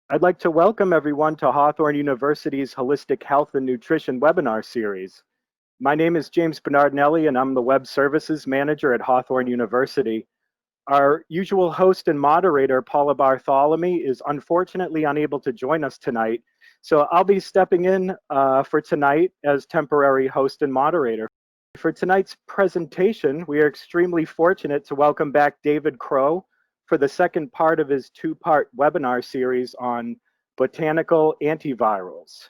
I'd like to welcome everyone to Hawthorn University's Holistic Health and Nutrition webinar series. My name is James Bernardinelli, and I'm the Web Services Manager at Hawthorn University. Our usual host and moderator, Paula Bartholomew, is unfortunately unable to join us tonight, so I'll be stepping in for tonight as temporary host and moderator. For tonight's presentation, we are extremely fortunate to welcome back David Crow for the second part of his two-part webinar series on Botanical Antivirals.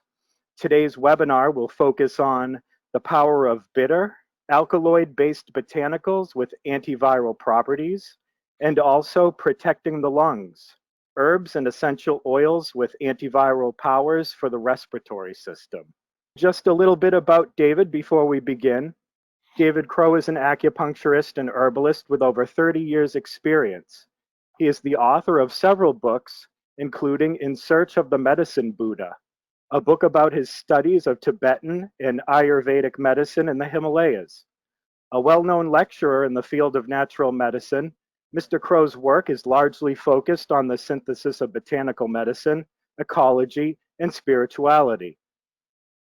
Today's webinar will focus on the power of bitter, alkaloid-based botanicals with antiviral properties, and also protecting the lungs, herbs and essential oils with antiviral powers for the respiratory system. Just a little bit about David before we begin. David Crow is an acupuncturist and herbalist with over 30 years experience. He is the author of several books, including In Search of the Medicine Buddha, a book about his studies of Tibetan and Ayurvedic medicine in the Himalayas. A well-known lecturer in the field of natural medicine, Mr. Crow's work is largely focused on the synthesis of botanical medicine, ecology, and spirituality.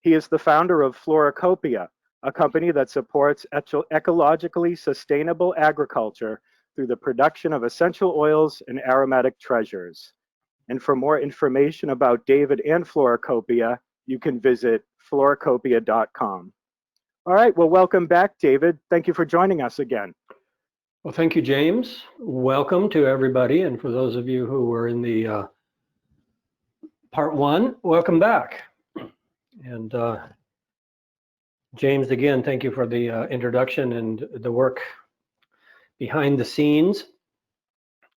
He is the founder of Floracopia, a company that supports ecologically sustainable agriculture through the production of essential oils and aromatic treasures. And for more information about David and Floracopia, you can visit floracopia.com. All right, well, welcome back, David. Thank you for joining us again. Well, thank you, James. Welcome to everybody. And for those of you who were in the part one, welcome back. And James, again, thank you for the introduction and the work behind the scenes.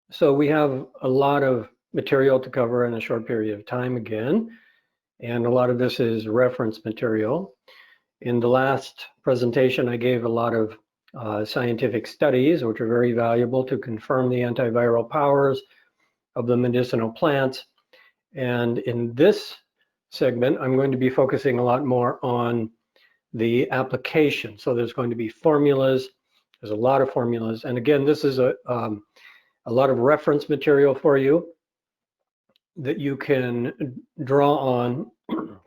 So we have a lot of material to cover in a short period of time again, and a lot of this is reference material. In the last presentation, I gave a lot of scientific studies, which are very valuable to confirm the antiviral powers of the medicinal plants. And in this segment, I'm going to be focusing a lot more on the application. So there's going to be formulas. There's a lot of formulas. And again, this is a lot of reference material for you that you can draw on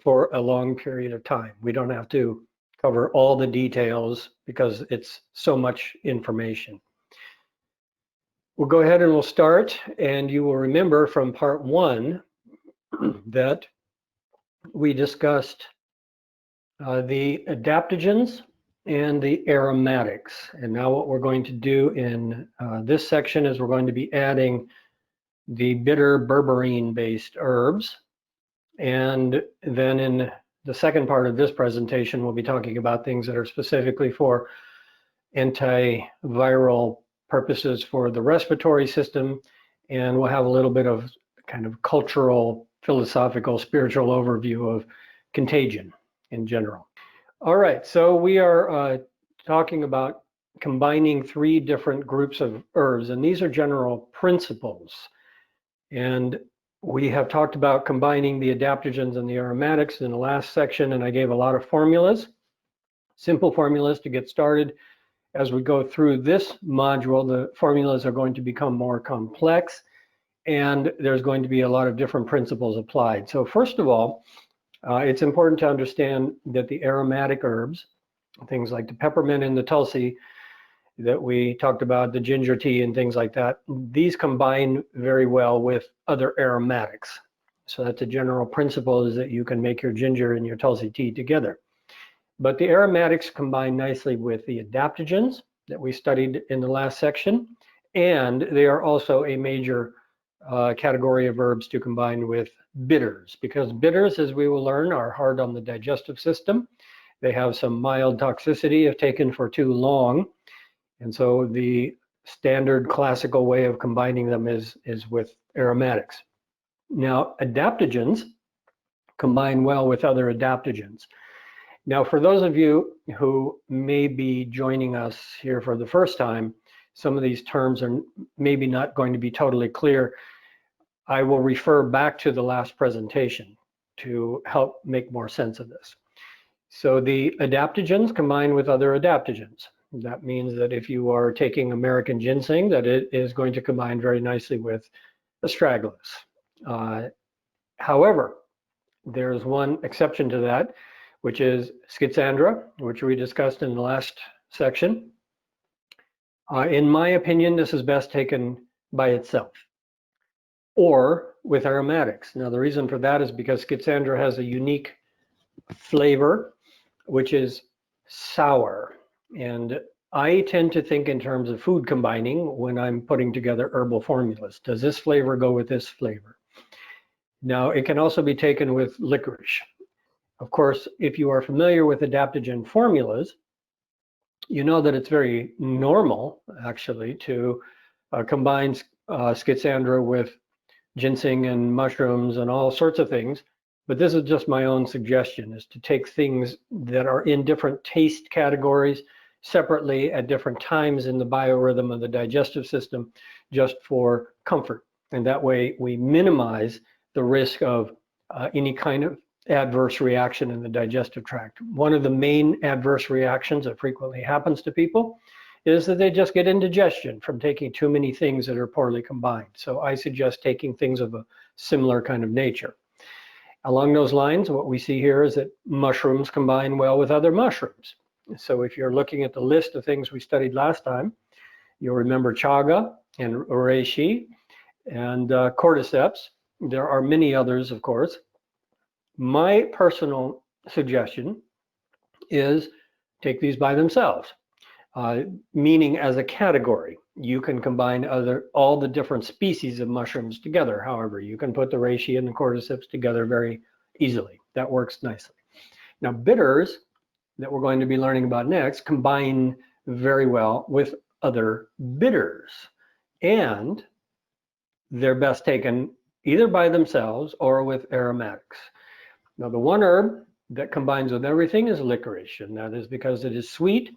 for a long period of time. We don't have to cover all the details because it's so much information. We'll go ahead and we'll start. And you will remember from part one that we discussed the adaptogens and the aromatics. And now what we're going to do in this section is we're going to be adding the bitter berberine-based herbs. And then in the second part of this presentation, we'll be talking about things that are specifically for antiviral purposes for the respiratory system. And we'll have a little bit of kind of cultural, philosophical, spiritual overview of contagion in general. All right, so we are talking about combining three different groups of herbs, and these are general principles. And we have talked about combining the adaptogens and the aromatics in the last section, and I gave a lot of formulas, simple formulas to get started. As we go through this module, the formulas are going to become more complex, and there's going to be a lot of different principles applied. So first of all, it's important to understand that the aromatic herbs, things like the peppermint and the tulsi that we talked about, the ginger tea and things like that, these combine very well with other aromatics. So that's a general principle, is that you can make your ginger and your tulsi tea together. But the aromatics combine nicely with the adaptogens that we studied in the last section, and they are also a major category of herbs to combine with bitters, because bitters, as we will learn, are hard on the digestive system. They have some mild toxicity if taken for too long. And so the standard classical way of combining them is with aromatics. Now, adaptogens combine well with other adaptogens. Now, for those of you who may be joining us here for the first time, some of these terms are maybe not going to be totally clear. I will refer back to the last presentation to help make more sense of this. So the adaptogens combine with other adaptogens. That means that if you are taking American ginseng, that it is going to combine very nicely with astragalus. However, there's one exception to that, which is Schizandra, which we discussed in the last section. In my opinion, this is best taken by itself or with aromatics. Now, the reason for that is because Schizandra has a unique flavor, which is sour. And I tend to think in terms of food combining when I'm putting together herbal formulas. Does this flavor go with this flavor? Now, it can also be taken with licorice. Of course, if you are familiar with adaptogen formulas, you know that it's very normal, actually, to combine Schizandra with ginseng and mushrooms and all sorts of things. But this is just my own suggestion, is to take things that are in different taste categories separately at different times in the biorhythm of the digestive system, just for comfort. And that way we minimize the risk of any kind of adverse reaction in the digestive tract. One of the main adverse reactions that frequently happens to people is that they just get indigestion from taking too many things that are poorly combined. So I suggest taking things of a similar kind of nature. Along those lines, what we see here is that mushrooms combine well with other mushrooms. So if you're looking at the list of things we studied last time, you'll remember chaga and reishi and cordyceps. There are many others, of course. My personal suggestion is take these by themselves, meaning as a category. You can combine all the different species of mushrooms together. However, you can put the reishi and the cordyceps together very easily. That works nicely. Now, bitters that we're going to be learning about next combine very well with other bitters, and they're best taken either by themselves or with aromatics. Now, the one herb that combines with everything is licorice, and that is because it is sweet,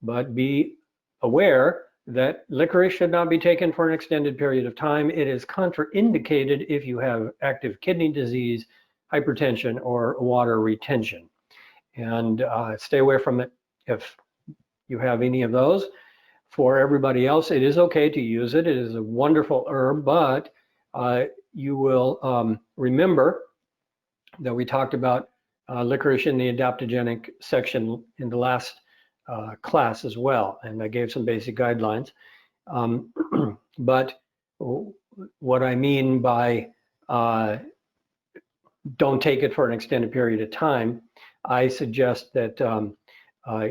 but be aware that licorice should not be taken for an extended period of time. It is contraindicated if you have active kidney disease, hypertension, or water retention. And stay away from it if you have any of those. For everybody else, it is okay to use it. It is a wonderful herb, but you will remember that we talked about licorice in the adaptogenic section in the last class as well, and I gave some basic guidelines. But what I mean by don't take it for an extended period of time, I suggest that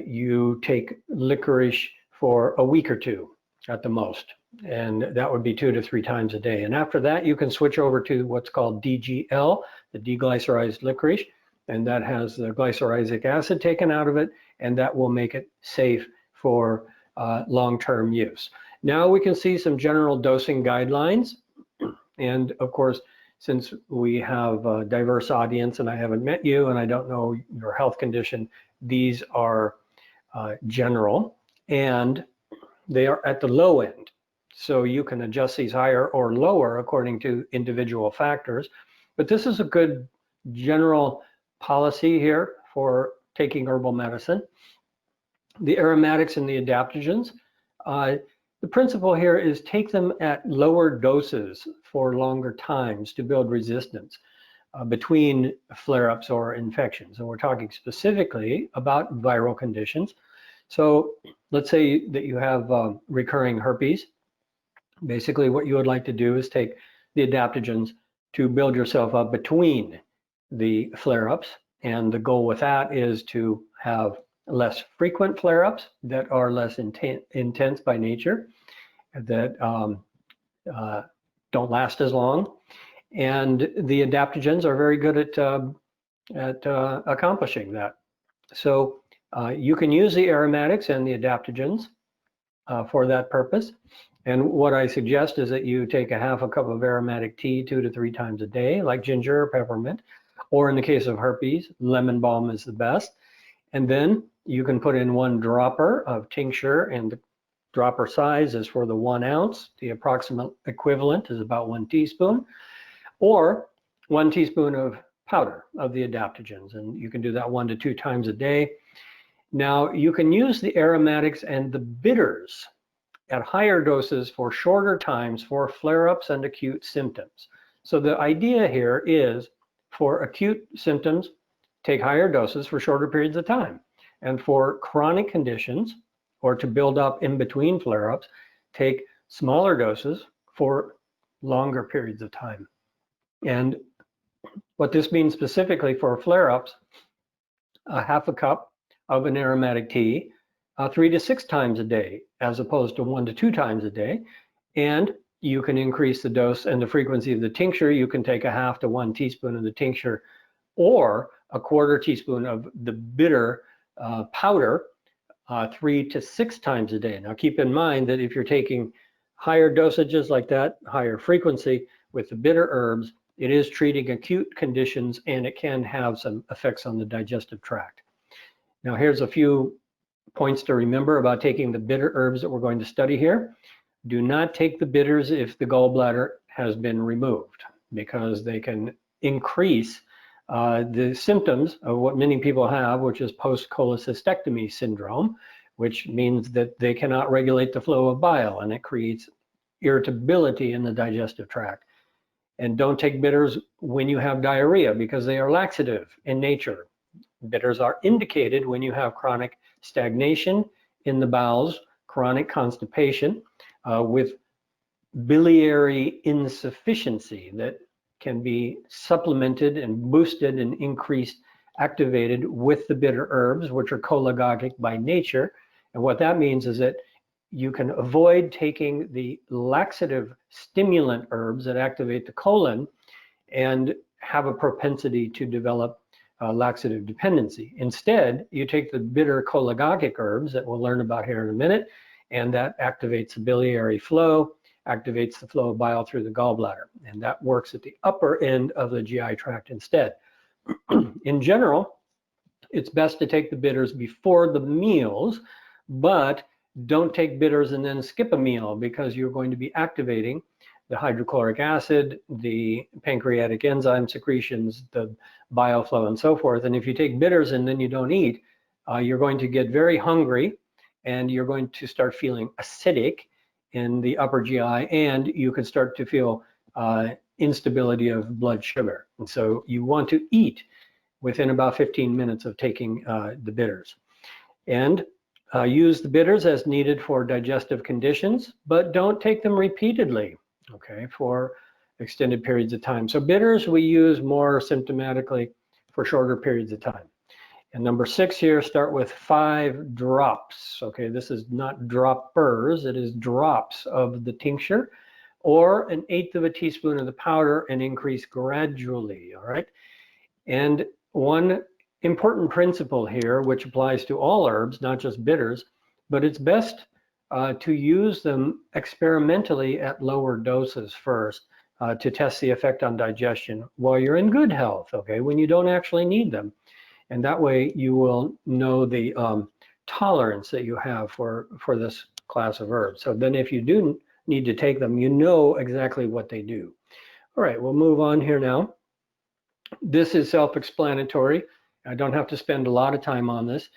you take licorice for a week or two at the most, and that would be 2 to 3 times a day. And after that, you can switch over to what's called DGL, the deglycerized licorice, and that has the glycerizic acid taken out of it, and that will make it safe for long-term use. Now we can see some general dosing guidelines, and of course, since we have a diverse audience and I haven't met you and I don't know your health condition, these are general, and they are at the low end. So you can adjust these higher or lower according to individual factors. But this is a good general policy here for taking herbal medicine. The aromatics and the adaptogens, the principle here is take them at lower doses for longer times to build resistance between flare-ups or infections. And we're talking specifically about viral conditions. So let's say that you have recurring herpes. Basically, what you would like to do is take the adaptogens to build yourself up between the flare-ups. And the goal with that is to have less frequent flare-ups that are less intense by nature, that don't last as long. And the adaptogens are very good at accomplishing that. So you can use the aromatics and the adaptogens for that purpose. And what I suggest is that you take a half a cup of aromatic tea 2 to 3 times a day, like ginger or peppermint, or in the case of herpes, lemon balm is the best. And then you can put in 1 dropper of tincture, and the dropper size is for the 1 ounce. The approximate equivalent is about 1 teaspoon, or 1 teaspoon of powder of the adaptogens. And you can do that 1 to 2 times a day. Now, you can use the aromatics and the bitters at higher doses for shorter times for flare-ups and acute symptoms. So the idea here is for acute symptoms, take higher doses for shorter periods of time. And for chronic conditions, or to build up in between flare-ups, take smaller doses for longer periods of time. And what this means specifically for flare-ups, a half a cup of an aromatic tea 3 to 6 times a day, as opposed to 1 to 2 times a day. And you can increase the dose and the frequency of the tincture. You can take a half to 1 teaspoon of the tincture, or a 1/4 teaspoon of the bitter powder 3 to 6 times a day. Now keep in mind that if you're taking higher dosages like that, higher frequency with the bitter herbs, it is treating acute conditions and it can have some effects on the digestive tract. Now here's a few points to remember about taking the bitter herbs that we're going to study here. Do not take the bitters if the gallbladder has been removed, because they can increase the symptoms of what many people have, which is post-cholecystectomy syndrome, which means that they cannot regulate the flow of bile, and it creates irritability in the digestive tract. And don't take bitters when you have diarrhea, because they are laxative in nature. Bitters are indicated when you have chronic stagnation in the bowels, chronic constipation, with biliary insufficiency that can be supplemented and boosted and increased, activated with the bitter herbs, which are cholagogic by nature. And what that means is that you can avoid taking the laxative stimulant herbs that activate the colon and have a propensity to develop laxative dependency. Instead, you take the bitter cholagogic herbs that we'll learn about here in a minute, and that activates the biliary flow, activates the flow of bile through the gallbladder, and that works at the upper end of the GI tract instead. In general, it's best to take the bitters before the meals, but don't take bitters and then skip a meal, because you're going to be activating the hydrochloric acid, the pancreatic enzyme secretions, the bile flow, and so forth. And if you take bitters and then you don't eat, you're going to get very hungry, and you're going to start feeling acidic in the upper GI, and you can start to feel instability of blood sugar. And so you want to eat within about 15 minutes of taking the bitters. And use the bitters as needed for digestive conditions, but don't take them repeatedly, okay, for extended periods of time. So bitters we use more symptomatically for shorter periods of time. And number 6 here, start with 5 drops. Okay, this is not droppers, it is drops of the tincture, or 1/8 of a teaspoon of the powder, and increase gradually, all right? And one important principle here, which applies to all herbs, not just bitters, but it's best to use them experimentally at lower doses first to test the effect on digestion while you're in good health, okay, when you don't actually need them. And that way you will know the tolerance that you have for this class of herbs. So then if you do need to take them, you know exactly what they do. All right, we'll move on here now. This is self-explanatory. I don't have to spend a lot of time on this.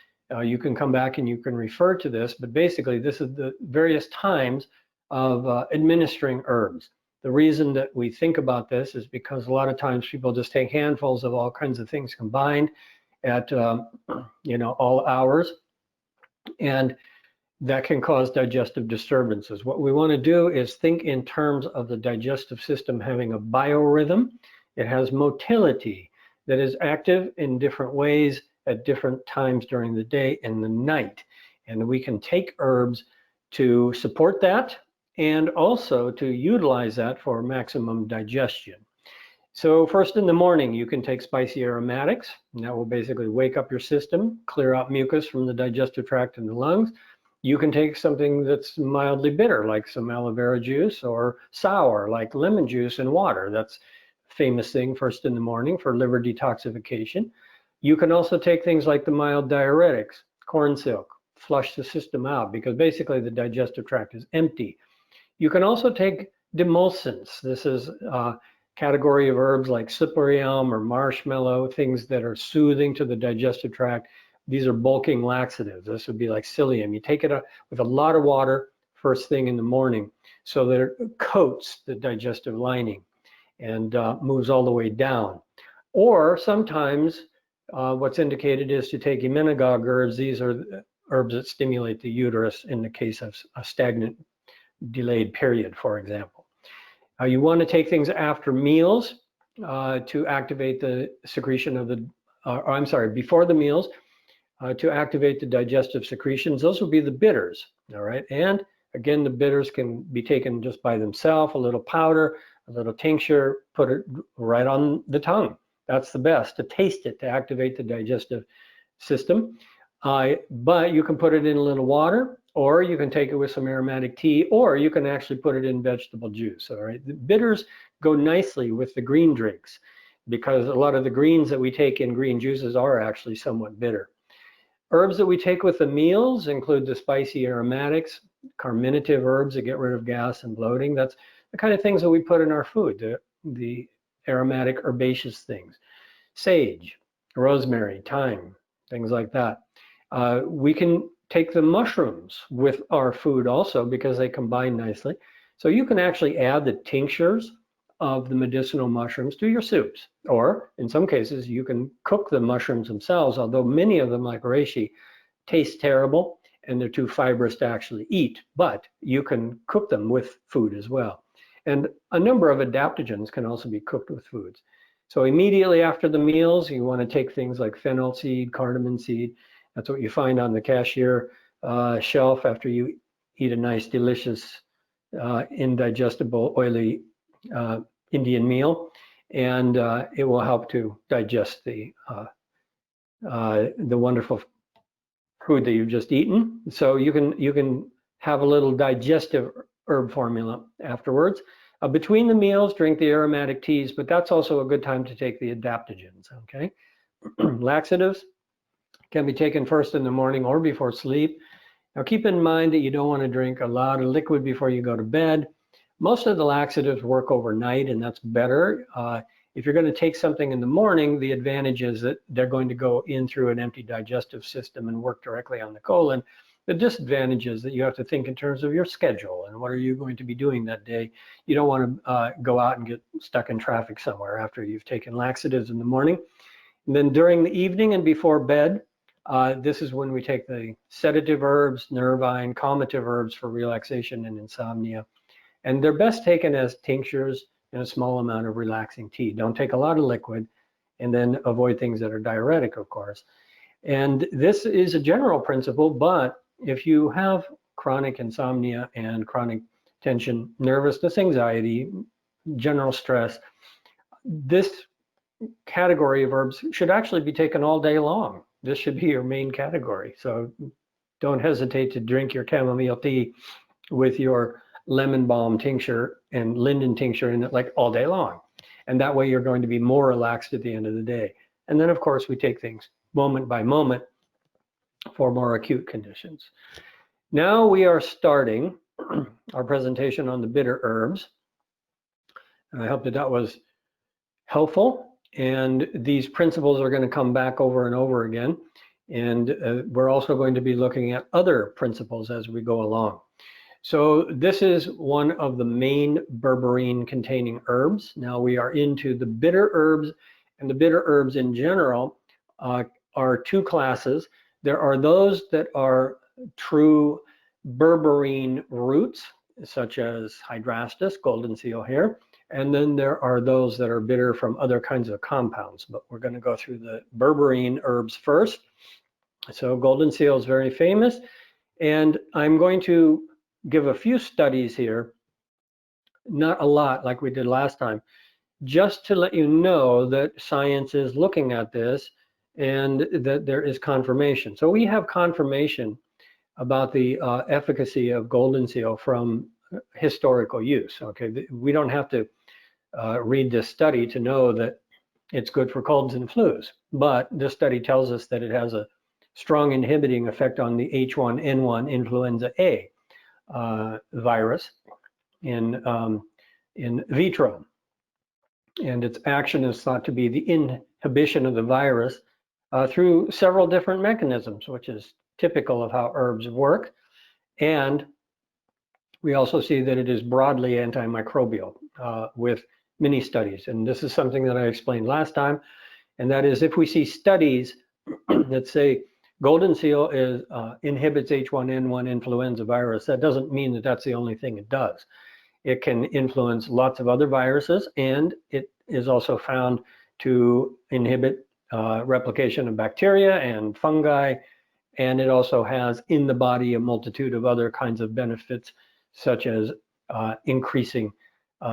You can come back and you can refer to this, but basically this is the various times of administering herbs. The reason that we think about this is because a lot of times people just take handfuls of all kinds of things combined at all hours, and that can cause digestive disturbances. What we want to do is think in terms of the digestive system having a biorhythm. It has motility that is active in different ways at different times during the day and the night. And we can take herbs to support that and also to utilize that for maximum digestion. So first in the morning, you can take spicy aromatics, and that will basically wake up your system, clear out mucus from the digestive tract and the lungs. You can take something that's mildly bitter, like some aloe vera juice, or sour, like lemon juice and water. That's a famous thing first in the morning for liver detoxification. You can also take things like the mild diuretics, corn silk, flush the system out, because basically the digestive tract is empty. You can also take demulcents. This is category of herbs like slippery elm or marshmallow, things that are soothing to the digestive tract. These are bulking laxatives. This would be like psyllium. You take it with a lot of water first thing in the morning so that it coats the digestive lining and moves all the way down. Or sometimes what's indicated is to take emmenagogue herbs. These are herbs that stimulate the uterus in the case of a stagnant delayed period, for example. You want to take things after meals to activate the secretion of the, before the meals to activate the digestive secretions. Those will be the bitters, all right? And again, the bitters can be taken just by themselves, a little powder, a little tincture, put it right on the tongue. That's the best, to taste it, to activate the digestive system. But you can put it in a little water, or you can take it with some aromatic tea, or you can actually put it in vegetable juice, all right? The bitters go nicely with the green drinks because a lot of the greens that we take in green juices are actually somewhat bitter. Herbs that we take with the meals include the spicy aromatics, carminative herbs that get rid of gas and bloating. That's the kind of things that we put in our food, the aromatic herbaceous things. Sage, rosemary, thyme, things like that. We can take the mushrooms with our food also because they combine nicely. So you can actually add the tinctures of the medicinal mushrooms to your soups. Or in some cases, you can cook the mushrooms themselves, although many of them, like reishi, taste terrible and they're too fibrous to actually eat, but you can cook them with food as well. And a number of adaptogens can also be cooked with foods. So immediately after the meals, you want to take things like fennel seed, cardamom seed. That's what you find on the cashier shelf after you eat a nice, delicious, indigestible, oily Indian meal, and it will help to digest the wonderful food that you've just eaten. So you can have a little digestive herb formula afterwards. Between the meals, drink the aromatic teas, but that's also a good time to take the adaptogens, okay? Laxatives can be taken first in the morning or before sleep. Now keep in mind that you don't want to drink a lot of liquid before you go to bed. Most of the laxatives work overnight, and that's better. If you're going to take something in the morning, the advantage is that they're going to go in through an empty digestive system and work directly on the colon. The disadvantage is that you have to think in terms of your schedule and what are you going to be doing that day. You don't want to go out and get stuck in traffic somewhere after you've taken laxatives in the morning. And then during the evening and before bed, this is when we take the sedative herbs, nervine, calmative herbs for relaxation and insomnia. And they're best taken as tinctures and a small amount of relaxing tea. Don't take a lot of liquid, and then avoid things that are diuretic, of course. And this is a general principle, but if you have chronic insomnia and chronic tension, nervousness, anxiety, general stress, this category of herbs should actually be taken all day long. This should be your main category. So don't hesitate to drink your chamomile tea with your lemon balm tincture and linden tincture in it like all day long. And that way you're going to be more relaxed at the end of the day. And then of course we take things moment by moment for more acute conditions. Now we are starting our presentation on the bitter herbs. And I hope that that was helpful. And these principles are going to come back over and over again. And we're also going to be looking at other principles as we go along. So this is one of the main berberine containing herbs. Now we are into the bitter herbs, and the bitter herbs in general are two classes. There are those that are true berberine roots, such as hydrastis, golden seal here, and then there are those that are bitter from other kinds of compounds, but we're going to go through the berberine herbs first. So golden seal is very famous, and I'm going to give a few studies here, not a lot like we did last time, just to let you know that science is looking at this and that there is confirmation. So we have confirmation about the efficacy of golden seal from historical use. Okay, we don't have to read this study to know that it's good for colds and flus, but this study tells us that it has a strong inhibiting effect on the H1N1 influenza A virus in vitro, and its action is thought to be the inhibition of the virus through several different mechanisms, which is typical of how herbs work. And we also see that it is broadly antimicrobial with many studies. And this is something that I explained last time, and that is if we see studies that say golden seal inhibits H1N1 influenza virus, that doesn't mean that that's the only thing it does. It can influence lots of other viruses, and it is also found to inhibit replication of bacteria and fungi, and it also has in the body a multitude of other kinds of benefits, such as increasing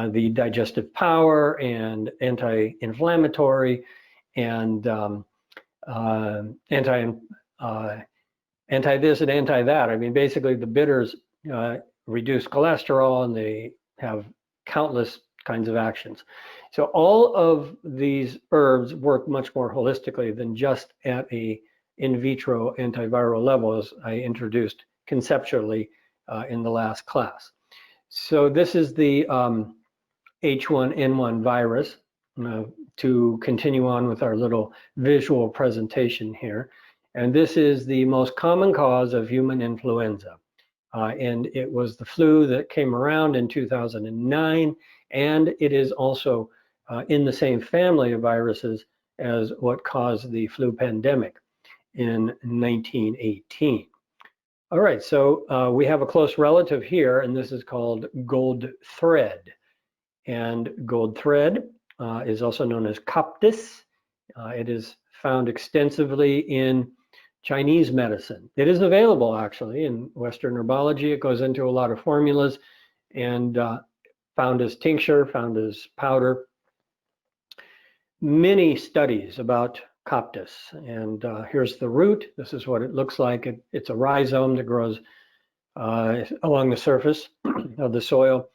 the digestive power and anti-inflammatory and anti this and anti that. I mean, basically the bitters reduce cholesterol, and they have countless kinds of actions. So all of these herbs work much more holistically than just at a in vitro antiviral level, as I introduced conceptually in the last class. So this is the H1N1 virus. To continue on with our little visual presentation here. And this is the most common cause of human influenza. And it was the flu that came around in 2009, and it is also in the same family of viruses as what caused the flu pandemic in 1918. All right, so we have a close relative here, and this is called gold thread. And gold thread is also known as Coptis. It is found extensively in Chinese medicine. It is available actually in Western herbology. It goes into a lot of formulas and found as tincture, found as powder. Many studies about Coptis. And here's the root. This is what it looks like. It's a rhizome that grows along the surface of the soil.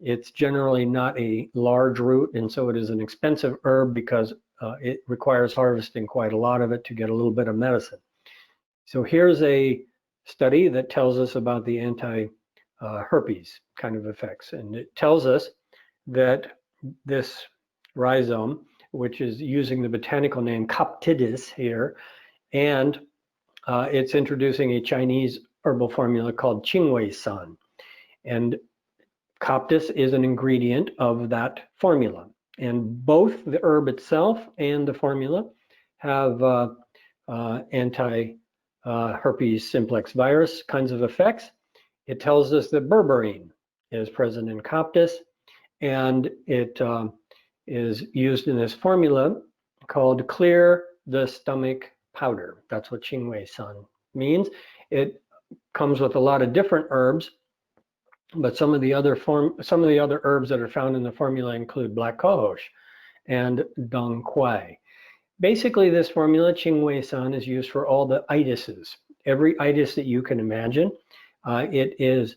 It's generally not a large root, and so it is an expensive herb because it requires harvesting quite a lot of it to get a little bit of medicine. So here's a study that tells us about the anti-herpes kind of effects, and it tells us that this rhizome, which is using the botanical name Coptidis here, and it's introducing a Chinese herbal formula called Qingwei-san. And Coptis is an ingredient of that formula. And both the herb itself and the formula have anti-herpes simplex virus kinds of effects. It tells us that berberine is present in Coptis, and it is used in this formula called clear the stomach powder. That's what Qingwei-san means. It comes with a lot of different herbs, but some of the other herbs that are found in the formula include black cohosh and dong quai. Basically, this formula, Qingwei-san, is used for all the itises. Every itis that you can imagine. It is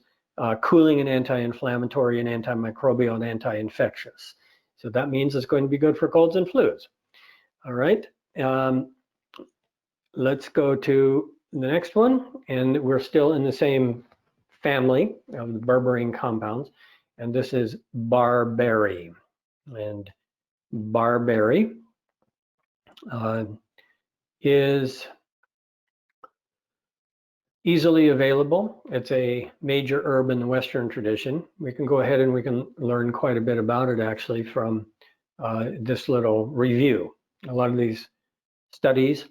cooling and anti-inflammatory and antimicrobial and anti-infectious. So that means it's going to be good for colds and flus. All right, let's go to the next one, and we're still in the same family of the berberine compounds, and this is barberry. And barberry is easily available. It's a major herb in the Western tradition. We can go ahead and we can learn quite a bit about it actually from this little review. A lot of these studies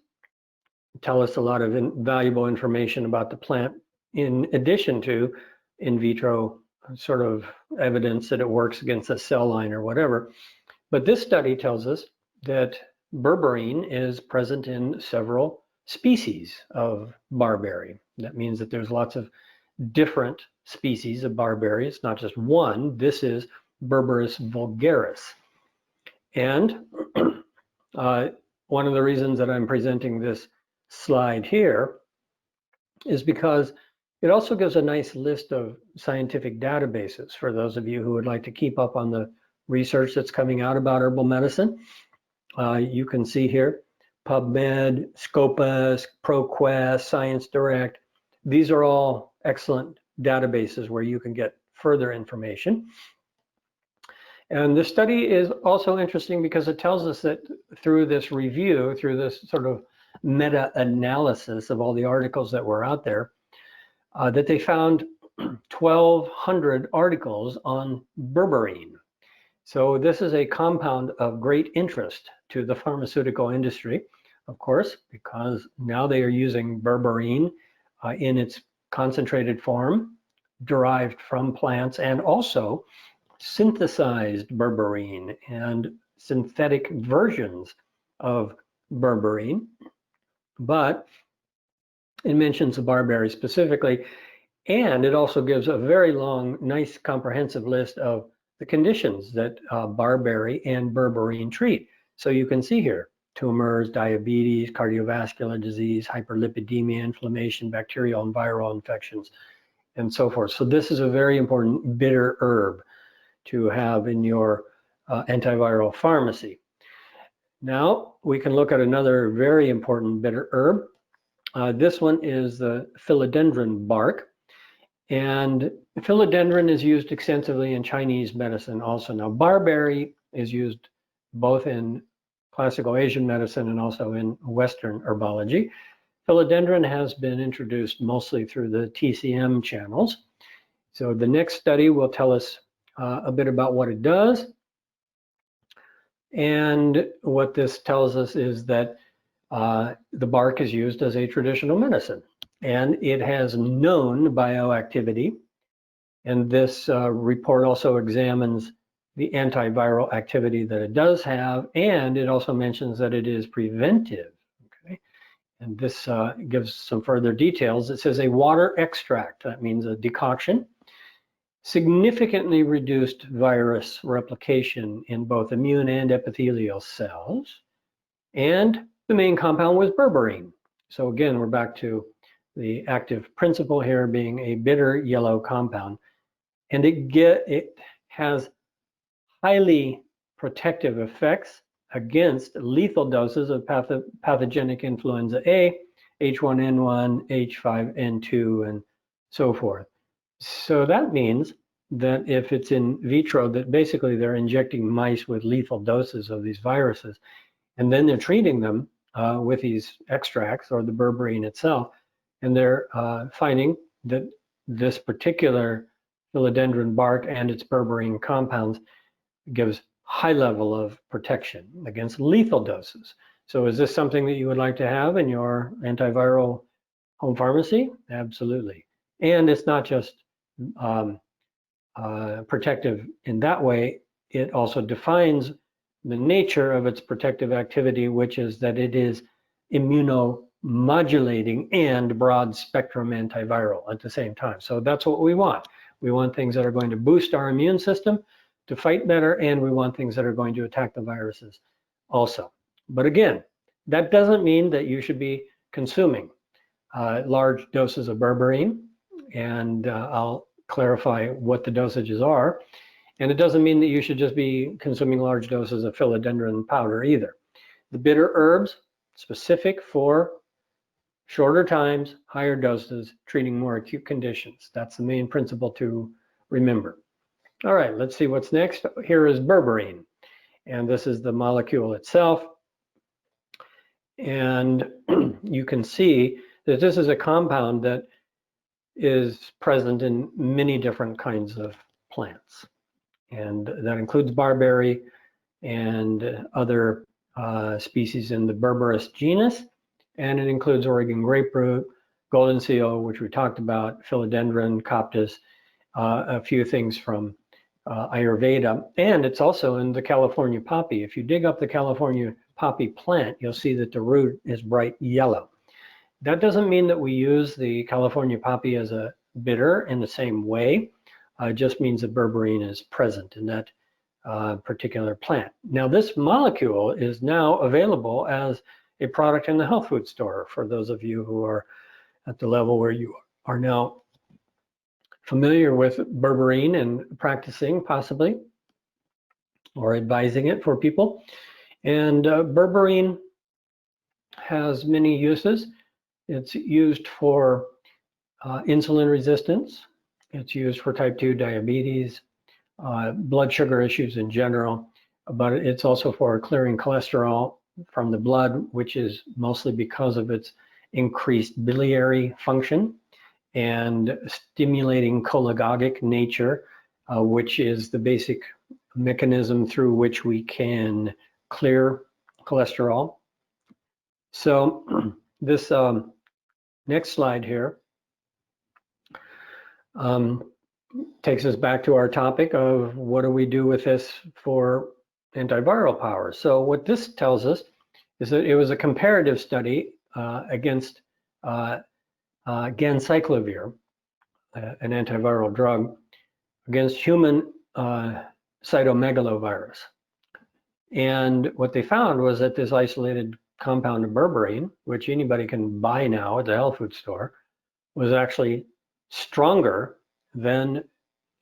tell us a lot of valuable information about the plant, in addition to in vitro sort of evidence that it works against a cell line or whatever. But this study tells us that berberine is present in several species of barberry. That means that there's lots of different species of barberry. It's not just one. This is Berberis vulgaris. And one of the reasons that I'm presenting this slide here is because it also gives a nice list of scientific databases for those of you who would like to keep up on the research that's coming out about herbal medicine. You can see here PubMed, Scopus, ProQuest, Science Direct. These are all excellent databases where you can get further information. And this study is also interesting because it tells us that through this review, through this sort of meta-analysis of all the articles that were out there, that they found 1,200 articles on berberine. So this is a compound of great interest to the pharmaceutical industry, of course, because now they are using berberine in its concentrated form, derived from plants, and also synthesized berberine and synthetic versions of berberine. But it mentions the barberry specifically, and it also gives a very long, nice, comprehensive list of the conditions that barberry and berberine treat. So you can see here, tumors, diabetes, cardiovascular disease, hyperlipidemia, inflammation, bacterial and viral infections, and so forth. So this is a very important bitter herb to have in your antiviral pharmacy. Now we can look at another very important bitter herb. This one is the Philodendron Bark. And philodendron is used extensively in Chinese medicine also. Now, barberry is used both in classical Asian medicine and also in Western herbology. Philodendron has been introduced mostly through the TCM channels. So the next study will tell us a bit about what it does. And what this tells us is that the bark is used as a traditional medicine, and it has known bioactivity. And this report also examines the antiviral activity that it does have, and it also mentions that it is preventive. Okay, and this gives some further details. It says a water extract, that means a decoction, significantly reduced virus replication in both immune and epithelial cells, and the main compound was berberine. So again, we're back to the active principle here being a bitter yellow compound. And it has highly protective effects against lethal doses of pathogenic influenza A, H1N1, H5N2, and so forth. So that means that if it's in vitro, that basically they're injecting mice with lethal doses of these viruses, and then they're treating them with these extracts or the berberine itself, and they're finding that this particular philodendron bark and its berberine compounds gives high level of protection against lethal doses. So is this something that you would like to have in your antiviral home pharmacy? Absolutely. And it's not just protective in that way, it also defines the nature of its protective activity, which is that it is immunomodulating and broad spectrum antiviral at the same time. So that's what we want. We want things that are going to boost our immune system to fight better, and we want things that are going to attack the viruses also. But again, that doesn't mean that you should be consuming large doses of berberine, and I'll clarify what the dosages are. And it doesn't mean that you should just be consuming large doses of philodendron powder either. The bitter herbs, specific for shorter times, higher doses, treating more acute conditions. That's the main principle to remember. All right, let's see what's next. Here is berberine, and this is the molecule itself. And you can see that this is a compound that is present in many different kinds of plants. And that includes barberry and other species in the Berberis genus. And it includes Oregon grapefruit, golden seal, which we talked about, philodendron, coptis, a few things from Ayurveda. And it's also in the California poppy. If you dig up the California poppy plant, you'll see that the root is bright yellow. That doesn't mean that we use the California poppy as a bitter in the same way. It just means that berberine is present in that particular plant. Now, this molecule is now available as a product in the health food store for those of you who are at the level where you are now familiar with berberine and practicing possibly or advising it for people. And berberine has many uses. It's used for insulin resistance. It's used for type 2 diabetes, blood sugar issues in general, but it's also for clearing cholesterol from the blood, which is mostly because of its increased biliary function and stimulating cholagogic nature, which is the basic mechanism through which we can clear cholesterol. So this next slide here takes us back to our topic of what do we do with this for antiviral power. So what this tells us is that it was a comparative study against ganciclovir, an antiviral drug, against human cytomegalovirus. And what they found was that this isolated compound of berberine, which anybody can buy now at the health food store, was actually stronger than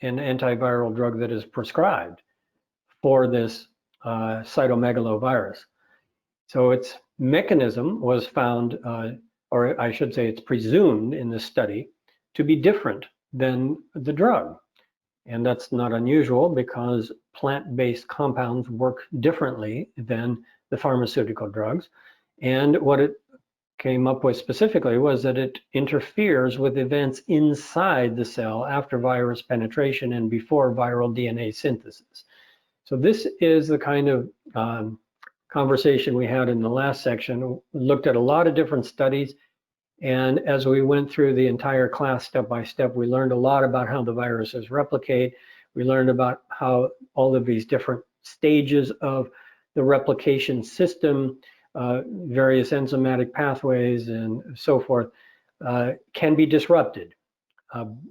an antiviral drug that is prescribed for this cytomegalovirus. So its mechanism was found, or I should say it's presumed in this study, to be different than the drug. And that's not unusual because plant-based compounds work differently than the pharmaceutical drugs. And what it came up with specifically was that it interferes with events inside the cell after virus penetration and before viral DNA synthesis. So this is the kind of conversation we had in the last section. We looked at a lot of different studies, and as we went through the entire class step by step, we learned a lot about how the viruses replicate. We learned about how all of these different stages of the replication system, various enzymatic pathways and so forth, can be disrupted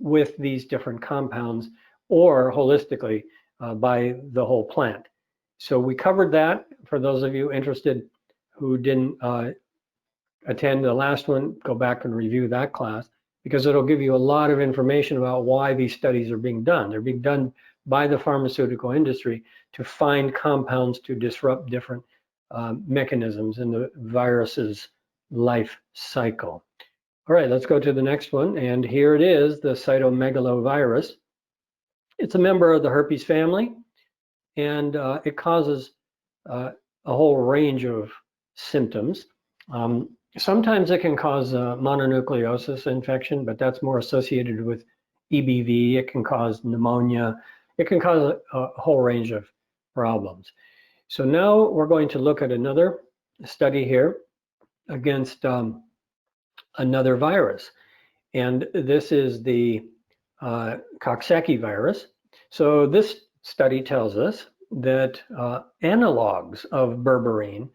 with these different compounds or holistically by the whole plant. So we covered that. For those of you interested who didn't attend the last one, go back and review that class, because it'll give you a lot of information about why these studies are being done. They're being done by the pharmaceutical industry to find compounds to disrupt different mechanisms in the virus's life cycle. All right, let's go to the next one. And here it is, the cytomegalovirus. It's a member of the herpes family, and it causes a whole range of symptoms. Sometimes it can cause mononucleosis infection, but that's more associated with EBV. It can cause pneumonia. It can cause a whole range of problems. So now we're going to look at another study here against another virus. And this is the Coxsackie virus. So this study tells us that analogs of berberine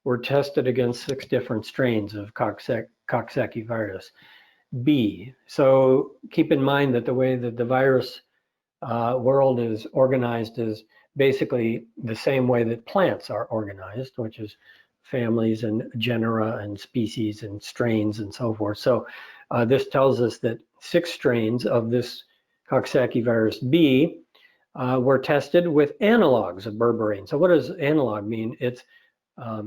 were tested against 6 different strains of Coxsackie virus B. So keep in mind that the way that the virus world is organized is basically the same way that plants are organized, which is families and genera and species and strains and so forth. So this tells us that 6 strains of this Coxsackie virus B were tested with analogs of berberine. So what does analog mean? It's a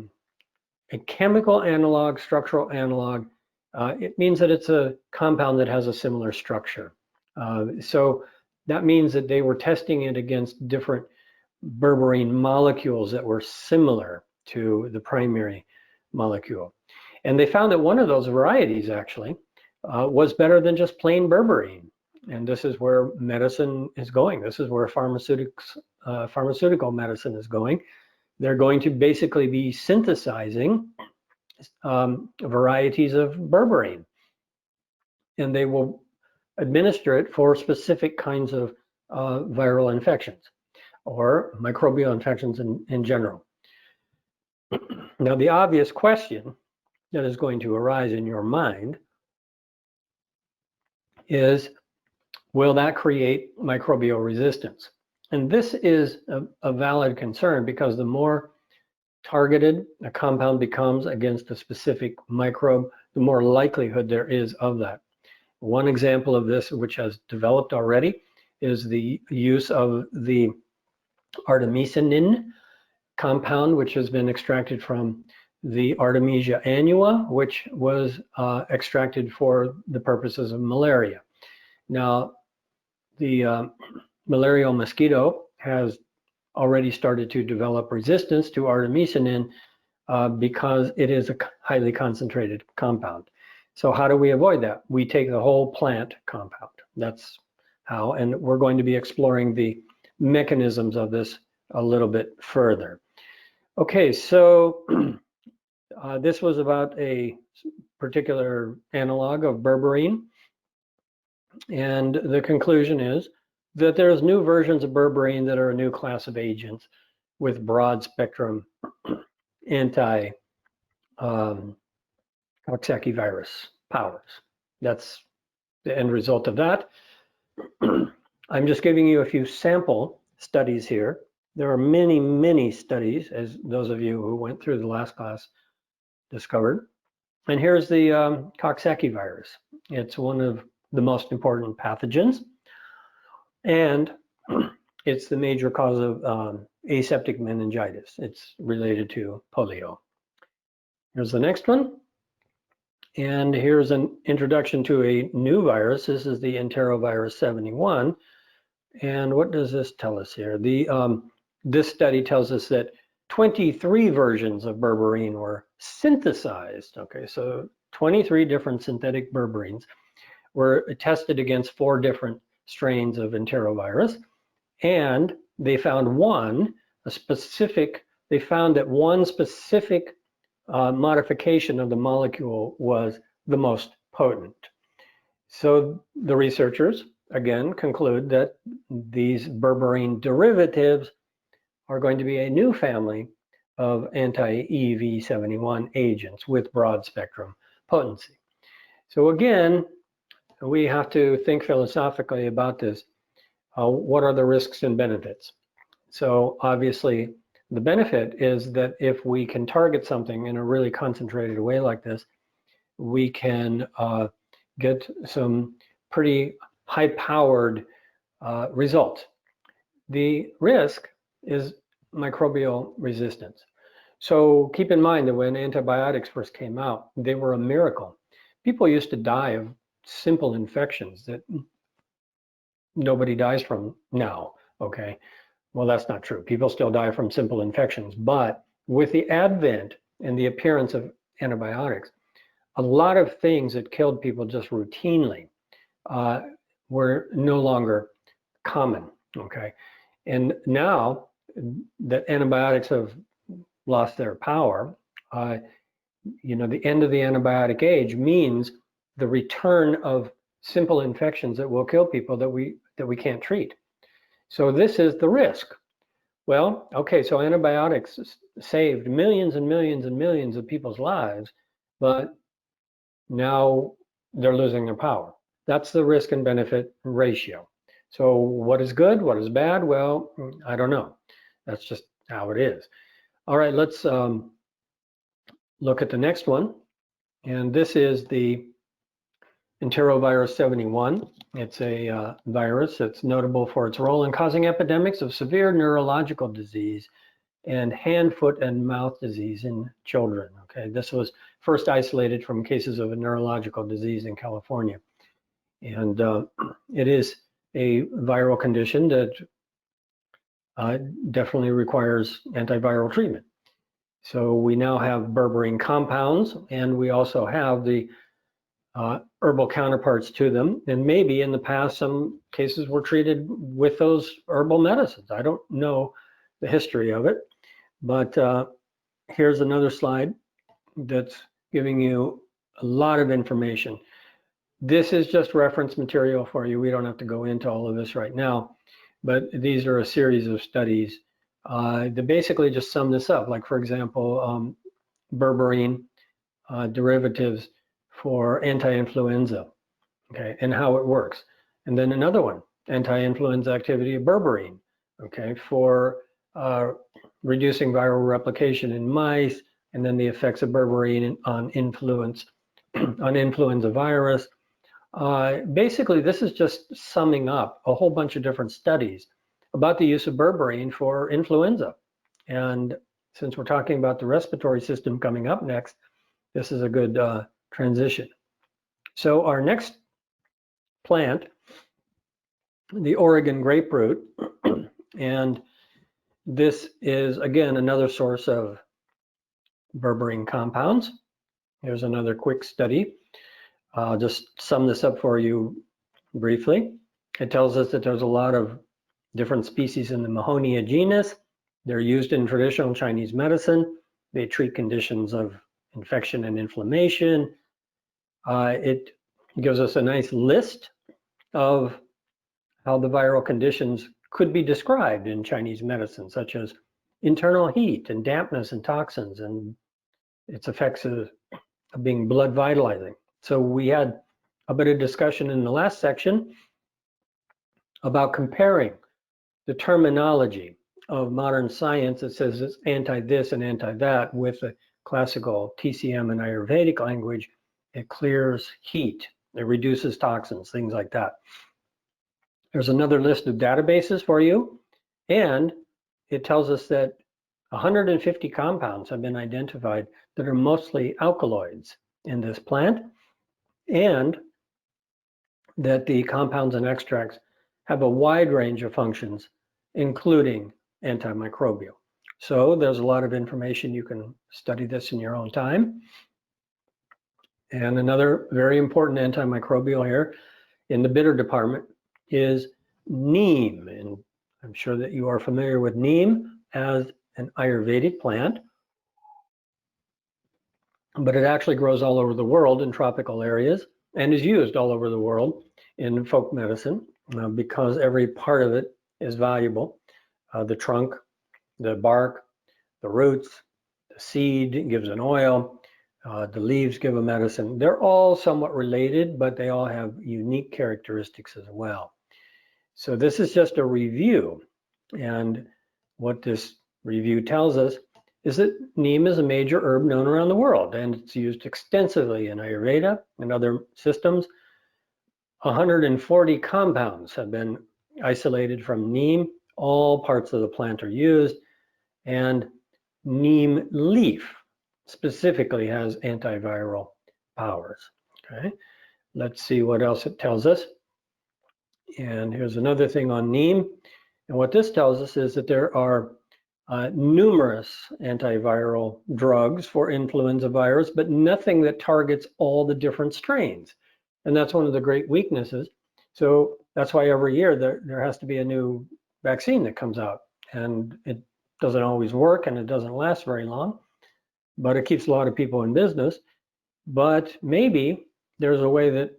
chemical analog, structural analog. It means that it's a compound that has a similar structure. So that means that they were testing it against different berberine molecules that were similar to the primary molecule. And they found that one of those varieties actually was better than just plain berberine. And this is where medicine is going. This is where pharmaceutical medicine is going. They're going to basically be synthesizing varieties of berberine, and they will administer it for specific kinds of viral infections or microbial infections in general. Now, the obvious question that is going to arise in your mind is, will that create microbial resistance? And this is a valid concern, because the more targeted a compound becomes against a specific microbe, the more likelihood there is of that. One example of this, which has developed already, is the use of the artemisinin compound, which has been extracted from the Artemisia annua, which was extracted for the purposes of malaria. Now, the malarial mosquito has already started to develop resistance to artemisinin because it is a highly concentrated compound. So how do we avoid that? We take the whole plant compound. That's how, and we're going to be exploring the mechanisms of this a little bit further. Okay, so this was about a particular analog of berberine. And the conclusion is that there's new versions of berberine that are a new class of agents with broad spectrum anti Coxsackie virus powers. That's the end result of that. I'm just giving you a few sample studies here. There are many, many studies, as those of you who went through the last class discovered. And here's the Coxsackie virus. It's one of the most important pathogens, and it's the major cause of aseptic meningitis. It's related to polio. Here's the next one. And here's an introduction to a new virus. This is the enterovirus 71. And what does this tell us here? This study tells us that 23 versions of berberine were synthesized. Okay, so 23 different synthetic berberines were tested against 4 different strains of enterovirus, and they found that one specific modification of the molecule was the most potent. So the researchers again conclude that these berberine derivatives are going to be a new family of anti-EV71 agents with broad spectrum potency. So again, we have to think philosophically about this. What are the risks and benefits? So obviously, the benefit is that if we can target something in a really concentrated way like this, we can get some pretty high-powered results. The risk is microbial resistance. So keep in mind that when antibiotics first came out, they were a miracle. People used to die of simple infections that nobody dies from now, okay? Well, that's not true. People still die from simple infections, but with the advent and the appearance of antibiotics, a lot of things that killed people just routinely were no longer common, okay? And now that antibiotics have lost their power, you know, the end of the antibiotic age means the return of simple infections that will kill people that we can't treat. So this is the risk. Well, okay, so antibiotics saved millions and millions and millions of people's lives, but now they're losing their power. That's the risk and benefit ratio. So what is good? What is bad? Well, I don't know. That's just how it is. All right, let's look at the next one. And this is the enterovirus 71. It's a virus that's notable for its role in causing epidemics of severe neurological disease and hand, foot, and mouth disease in children. Okay, this was first isolated from cases of a neurological disease in California. And it is a viral condition that definitely requires antiviral treatment. So we now have berberine compounds, and we also have the herbal counterparts to them. And maybe in the past, some cases were treated with those herbal medicines. I don't know the history of it, but here's another slide that's giving you a lot of information. This is just reference material for you. We don't have to go into all of this right now, but these are a series of studies that basically just sum this up. Like, for example, berberine derivatives for anti-influenza, okay, and how it works. And then another one, anti-influenza activity of berberine, okay, for reducing viral replication in mice, and then the effects of berberine on influenza virus. Basically, this is just summing up a whole bunch of different studies about the use of berberine for influenza. And since we're talking about the respiratory system coming up next, this is a good transition. So our next plant, the Oregon grapefruit, and this is again another source of berberine compounds. Here's another quick study. I'll just sum this up for you briefly. It tells us that there's a lot of different species in the Mahonia genus, They're used in traditional Chinese medicine. They treat conditions of infection and inflammation. It gives us a nice list of how the viral conditions could be described in Chinese medicine, such as internal heat and dampness and toxins and its effects of being blood vitalizing. So we had a bit of discussion in the last section about comparing the terminology of modern science that says it's anti this and anti that with the classical TCM and Ayurvedic language. It clears heat, it reduces toxins, things like that. There's another list of databases for you, and it tells us that 150 compounds have been identified that are mostly alkaloids in this plant, and that the compounds and extracts have a wide range of functions, including antimicrobial. So there's a lot of information. You can study this in your own time. And another very important antimicrobial here in the bitter department is neem. And I'm sure that you are familiar with neem as an Ayurvedic plant, but it actually grows all over the world in tropical areas and is used all over the world in folk medicine because every part of it is valuable. The trunk, the bark, the roots, the seed gives an oil, the leaves give a medicine. They're all somewhat related, but they all have unique characteristics as well. So this is just a review. And what this review tells us is that neem is a major herb known around the world, and it's used extensively in Ayurveda and other systems. 140 compounds have been isolated from neem. All parts of the plant are used, and neem leaf specifically has antiviral powers. Okay, let's see what else it tells us. And here's another thing on neem. And what this tells us is that there are numerous antiviral drugs for influenza virus, but nothing that targets all the different strains. And that's one of the great weaknesses. So that's why every year there has to be a new vaccine that comes out. And it doesn't always work and it doesn't last very long, but it keeps a lot of people in business. But maybe there's a way that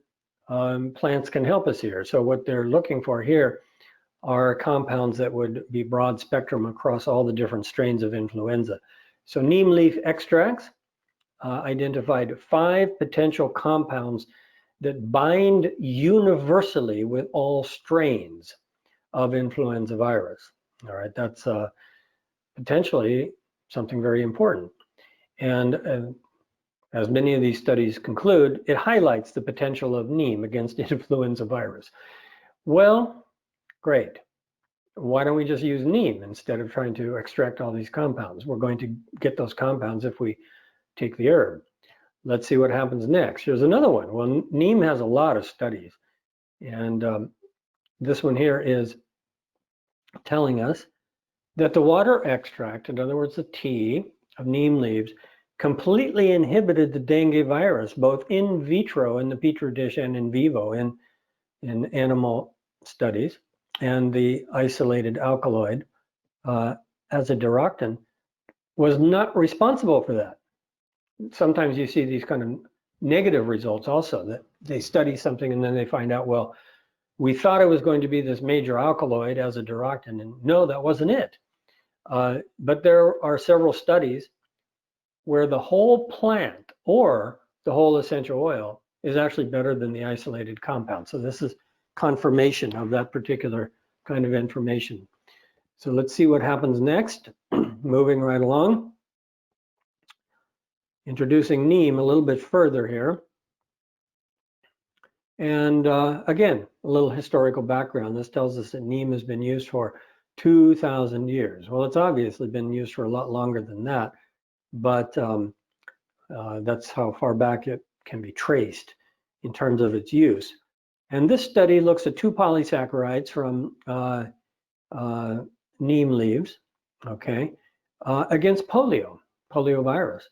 plants can help us here. So what they're looking for here are compounds that would be broad spectrum across all the different strains of influenza. So neem leaf extracts identified 5 potential compounds that bind universally with all strains of influenza virus. All right, that's potentially something very important. And as many of these studies conclude, it highlights the potential of neem against influenza virus. Well, great. Why don't we just use neem instead of trying to extract all these compounds? We're going to get those compounds if we take the herb. Let's see what happens next. Here's another one. Well, neem has a lot of studies. And this one here is telling us that the water extract, in other words, the tea of neem leaves, completely inhibited the dengue virus, both in vitro in the petri dish and in vivo in animal studies. And the isolated alkaloid as a directin was not responsible for that. Sometimes you see these kind of negative results also, that they study something and then they find out, well, we thought it was going to be this major alkaloid as a directin, and no, that wasn't it. But there are several studies where the whole plant or the whole essential oil is actually better than the isolated compound. So this is confirmation of that particular kind of information. So let's see what happens next. Moving right along. Introducing neem a little bit further here. And again, a little historical background. This tells us that neem has been used for 2,000 years. Well, it's obviously been used for a lot longer than that, but that's how far back it can be traced in terms of its use. And this study looks at 2 polysaccharides from neem leaves, okay, against polio virus.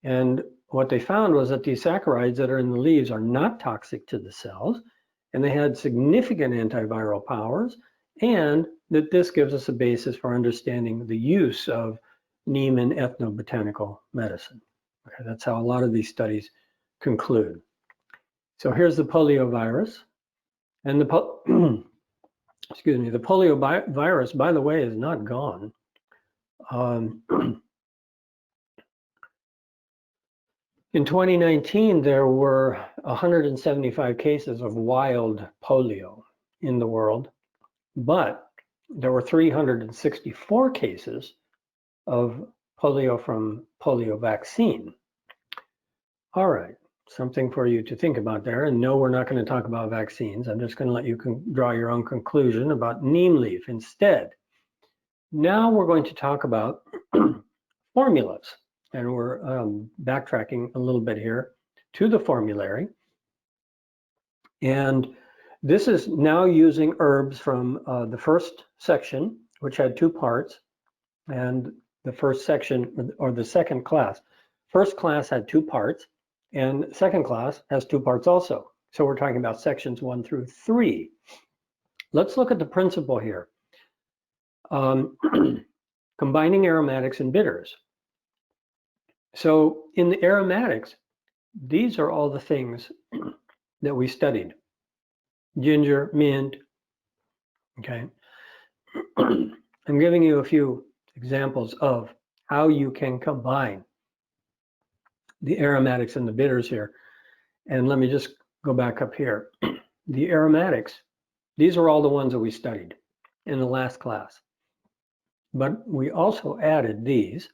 And what they found was that these saccharides that are in the leaves are not toxic to the cells, and they had significant antiviral powers, and that this gives us a basis for understanding the use of neem in ethnobotanical medicine. Okay, that's how a lot of these studies conclude. So here's the polio virus, and the excuse me, the polio virus, by the way, is not gone. In 2019, there were 175 cases of wild polio in the world, but there were 364 cases of polio from polio vaccine. All right, something for you to think about there. And no, we're not going to talk about vaccines. I'm just going to let you draw your own conclusion about neem leaf instead. Now we're going to talk about formulas. And we're backtracking a little bit here to the formulary. And this is now using herbs from the first section, which had 2 parts, and the first section, or the second class. First class had 2 parts, and second class has 2 parts also. So we're talking about sections 1 through 3. Let's look at the principle here. Combining aromatics and bitters. So in the aromatics, these are all the things that we studied. Ginger, mint, okay. I'm giving you a few examples of how you can combine the aromatics and the bitters here. And let me just go back up here. The aromatics, these are all the ones that we studied in the last class. But we also added these.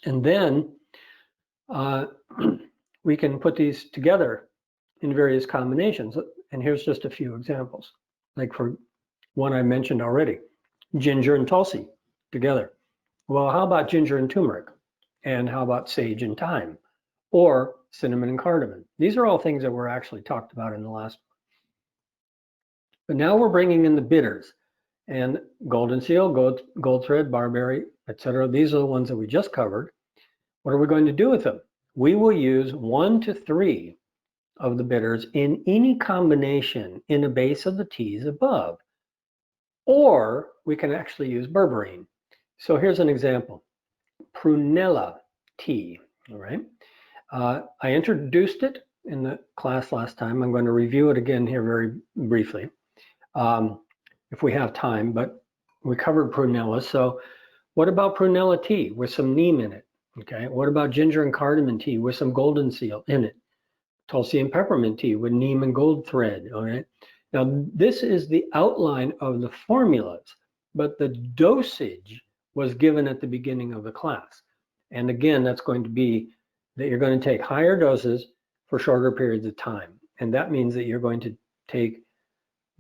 And then we can put these together in various combinations. And here's just a few examples. Like for one I mentioned already, ginger and tulsi together. Well, how about ginger and turmeric? And how about sage and thyme? Or cinnamon and cardamom? These are all things that were actually talked about in the last one. But now we're bringing in the bitters. And golden seal, gold thread, barberry, etc. These are the ones that we just covered. What are we going to do with them? We will use 1 to 3 of the bitters in any combination in a base of the teas above. Or we can actually use berberine. So here's an example. Prunella tea, all right? I introduced it in the class last time. I'm going to review it again here very briefly if we have time, but we covered prunella. So what about prunella tea with some neem in it? Okay, what about ginger and cardamom tea with some golden seal in it? Tulsi and peppermint tea with neem and gold thread, all right? Now, this is the outline of the formulas, but the dosage was given at the beginning of the class. And again, that's going to be that you're going to take higher doses for shorter periods of time. And that means that you're going to take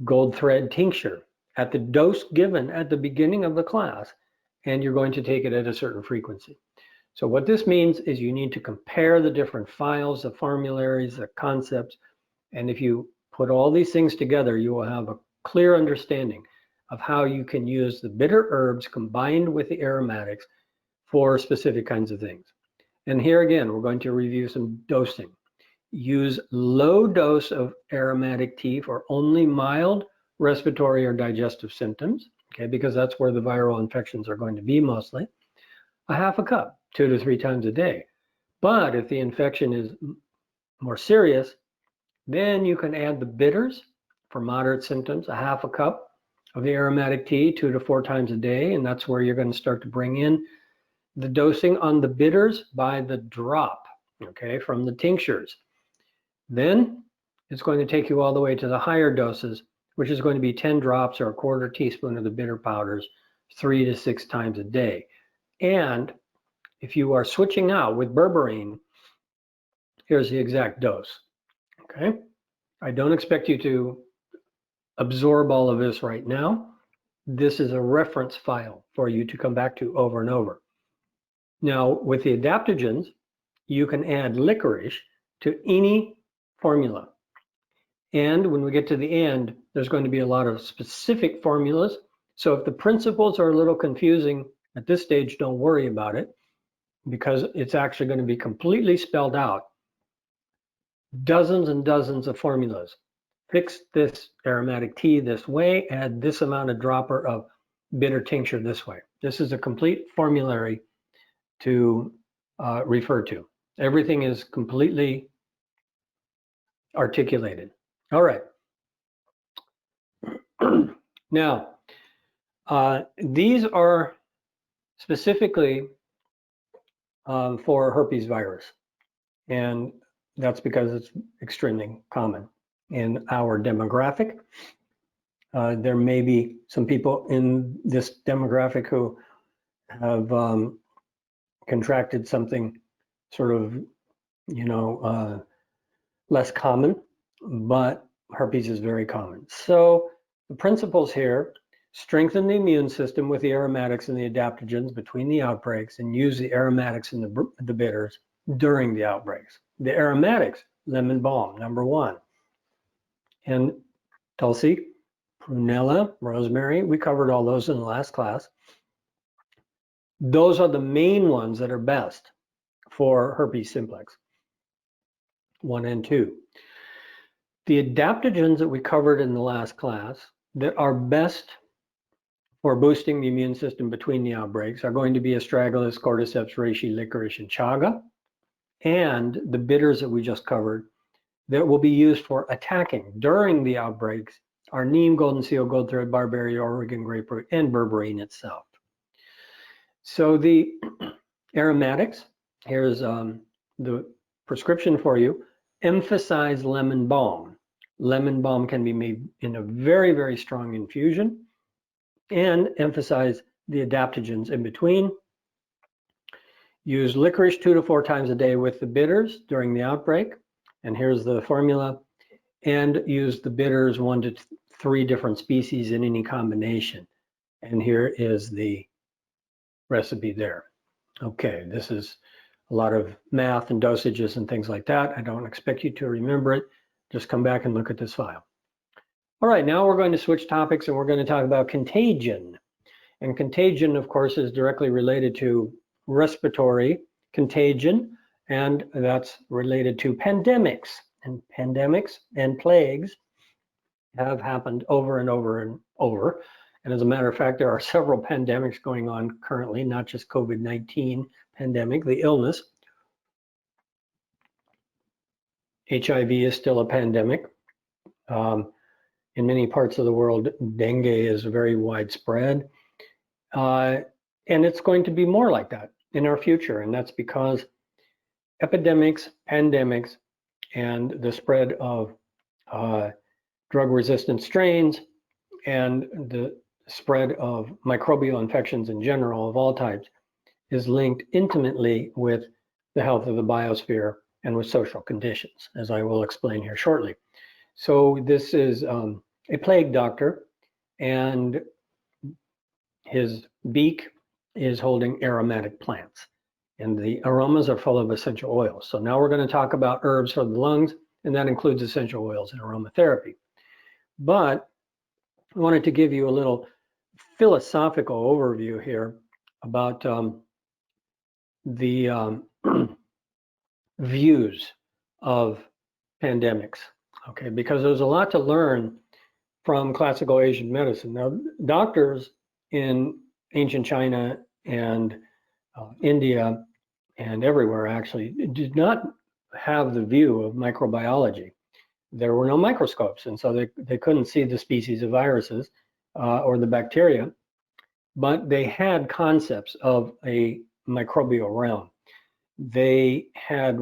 gold thread tincture at the dose given at the beginning of the class, and you're going to take it at a certain frequency. So what this means is you need to compare the different files, the formularies, the concepts, and if you put all these things together, you will have a clear understanding of how you can use the bitter herbs combined with the aromatics for specific kinds of things. And here again, we're going to review some dosing. Use low dose of aromatic tea for only mild respiratory or digestive symptoms, okay, because that's where the viral infections are going to be mostly. A half a cup, 2 to 3 times a day. But if the infection is more serious, then you can add the bitters for moderate symptoms, a half a cup of the aromatic tea 2 to 4 times a day, and that's where you're going to start to bring in the dosing on the bitters by the drop, okay, from the tinctures. Then it's going to take you all the way to the higher doses, which is going to be 10 drops or a quarter teaspoon of the bitter powders 3 to 6 times a day. And if you are switching out with berberine, here's the exact dose, okay? I don't expect you to absorb all of this right now. This is a reference file for you to come back to over and over. Now, with the adaptogens, you can add licorice to any formula. And when we get to the end, there's going to be a lot of specific formulas. So if the principles are a little confusing at this stage, don't worry about it, because it's actually going to be completely spelled out. Dozens and dozens of formulas fix this aromatic tea this way, add this amount of dropper of bitter tincture this way. This is a complete formulary to refer to. Everything is completely articulated. All right. Now, these are specifically for herpes virus, and that's because it's extremely common in our demographic. There may be some people in this demographic who have contracted something sort of, less common, but herpes is very common. So the principles here: strengthen the immune system with the aromatics and the adaptogens between the outbreaks, and use the aromatics and the bitters during the outbreaks. The aromatics: lemon balm, number 1. And Tulsi, prunella, rosemary, we covered all those in the last class. Those are the main ones that are best for herpes simplex 1 and 2. The adaptogens that we covered in the last class that are best for boosting the immune system between the outbreaks are going to be astragalus, cordyceps, reishi, licorice, and chaga. And the bitters that we just covered that will be used for attacking during the outbreaks are neem, golden seal, gold thread, barberry, Oregon grapefruit, and berberine itself. So the aromatics, here's the prescription for you. Emphasize lemon balm. Lemon balm can be made in a very, very strong infusion, and emphasize the adaptogens in between. Use licorice 2 to 4 times a day with the bitters during the outbreak. And here's the formula. And use the bitters 1 to 3 different species in any combination. And here is the recipe there. Okay, this is a lot of math and dosages and things like that. I don't expect you to remember it. Just come back and look at this file. All right, now we're going to switch topics and we're going to talk about contagion. And contagion, of course, is directly related to respiratory contagion, and that's related to pandemics. And pandemics and plagues have happened over and over and over. And as a matter of fact, there are several pandemics going on currently, not just COVID-19 pandemic, the illness. HIV is still a pandemic. In many parts of the world, dengue is very widespread. And it's going to be more like that in our future. And that's because epidemics, pandemics, and the spread of drug-resistant strains and the spread of microbial infections in general of all types is linked intimately with the health of the biosphere and with social conditions, as I will explain here shortly. So this is a plague doctor, and his beak is holding aromatic plants, and the aromas are full of essential oils. So now we're going to talk about herbs for the lungs, and that includes essential oils and aromatherapy. But I wanted to give you a little philosophical overview here about the views of pandemics, okay? Because there's a lot to learn from classical Asian medicine. Now, doctors in ancient China and India and everywhere actually did not have the view of microbiology. There were no microscopes, and so they couldn't see the species of viruses or the bacteria, but they had concepts of a microbial realm. They had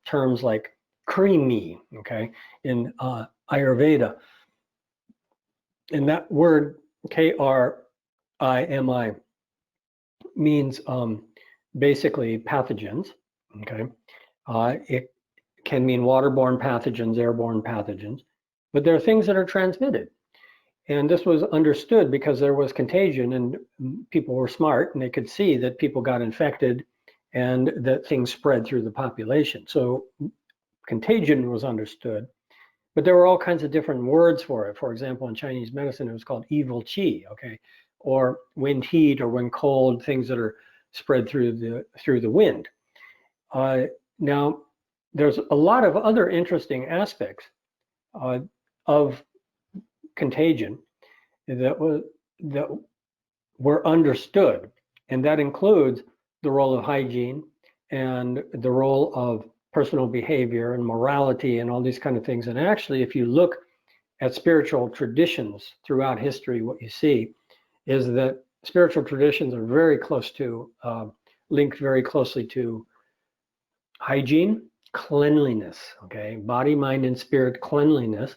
terms like krimi, okay, in Ayurveda. And that word, K-R-I-M-I, means basically pathogens, okay? It can mean waterborne pathogens, airborne pathogens, but there are things that are transmitted. And this was understood because there was contagion and people were smart and they could see that people got infected and that things spread through the population. So contagion was understood, but there were all kinds of different words for it. For example, in Chinese medicine, it was called evil qi, okay? Or wind heat, or when cold, things that are spread through the wind. Now, there's a lot of other interesting aspects of contagion that were understood, and that includes the role of hygiene and the role of personal behavior and morality and all these kind of things. And actually, if you look at spiritual traditions throughout history, what you see is that spiritual traditions are very close to, linked very closely to hygiene, cleanliness, okay? Body, mind, and spirit cleanliness,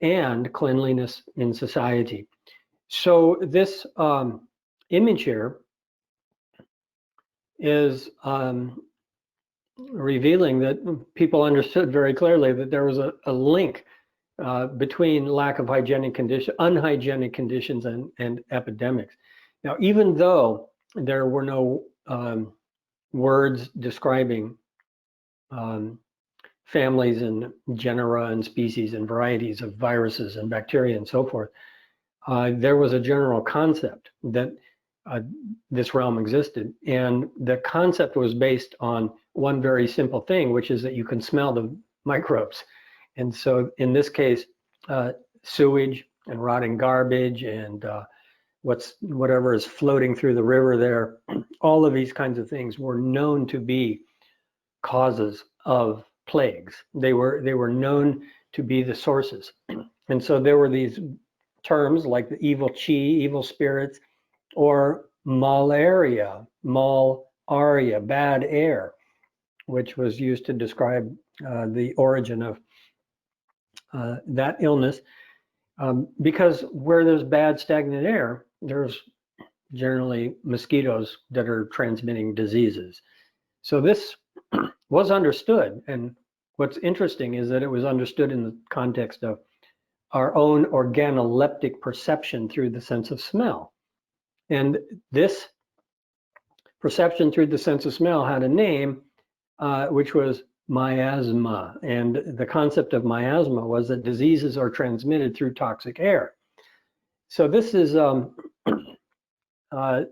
and cleanliness in society. So this image here is revealing that people understood very clearly that there was a link between lack of hygienic conditions, unhygienic conditions, and epidemics. Now, even though there were no words describing families and genera and species and varieties of viruses and bacteria and so forth, there was a general concept that this realm existed. And the concept was based on one very simple thing, which is that you can smell the microbes. And so in this case, sewage and rotting garbage and whatever is floating through the river there, all of these kinds of things were known to be causes of plagues. They were known to be the sources. And so there were these terms like the evil chi, evil spirits, or malaria, bad air, which was used to describe the origin of that illness. Because where there's bad stagnant air, there's generally mosquitoes that are transmitting diseases. So this was understood. And what's interesting is that it was understood in the context of our own organoleptic perception through the sense of smell. And this perception through the sense of smell had a name, which was miasma. And the concept of miasma was that diseases are transmitted through toxic air. So this is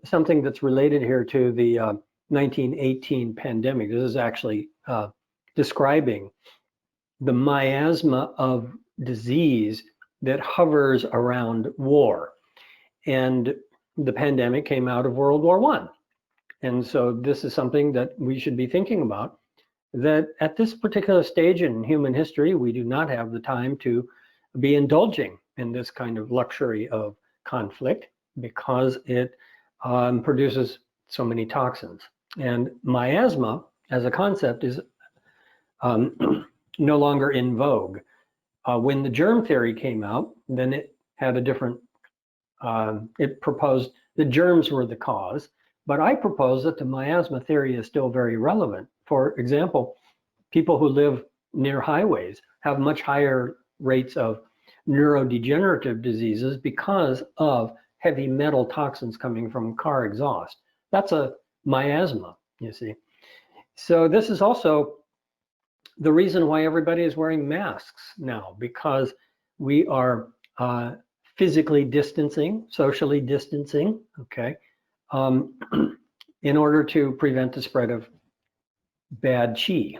something that's related here to the 1918 pandemic. This is actually describing the miasma of disease that hovers around war. And the pandemic came out of World War I. And so this is something that we should be thinking about, that at this particular stage in human history, we do not have the time to be indulging in this kind of luxury of conflict because it produces so many toxins. And miasma as a concept is no longer in vogue. When the germ theory came out, then it had a different, it proposed the germs were the cause, but I propose that the miasma theory is still very relevant. For example, people who live near highways have much higher rates of neurodegenerative diseases because of heavy metal toxins coming from car exhaust. That's a miasma, you see. So this is also the reason why everybody is wearing masks now, because we are physically distancing, socially distancing, okay, in order to prevent the spread of bad chi,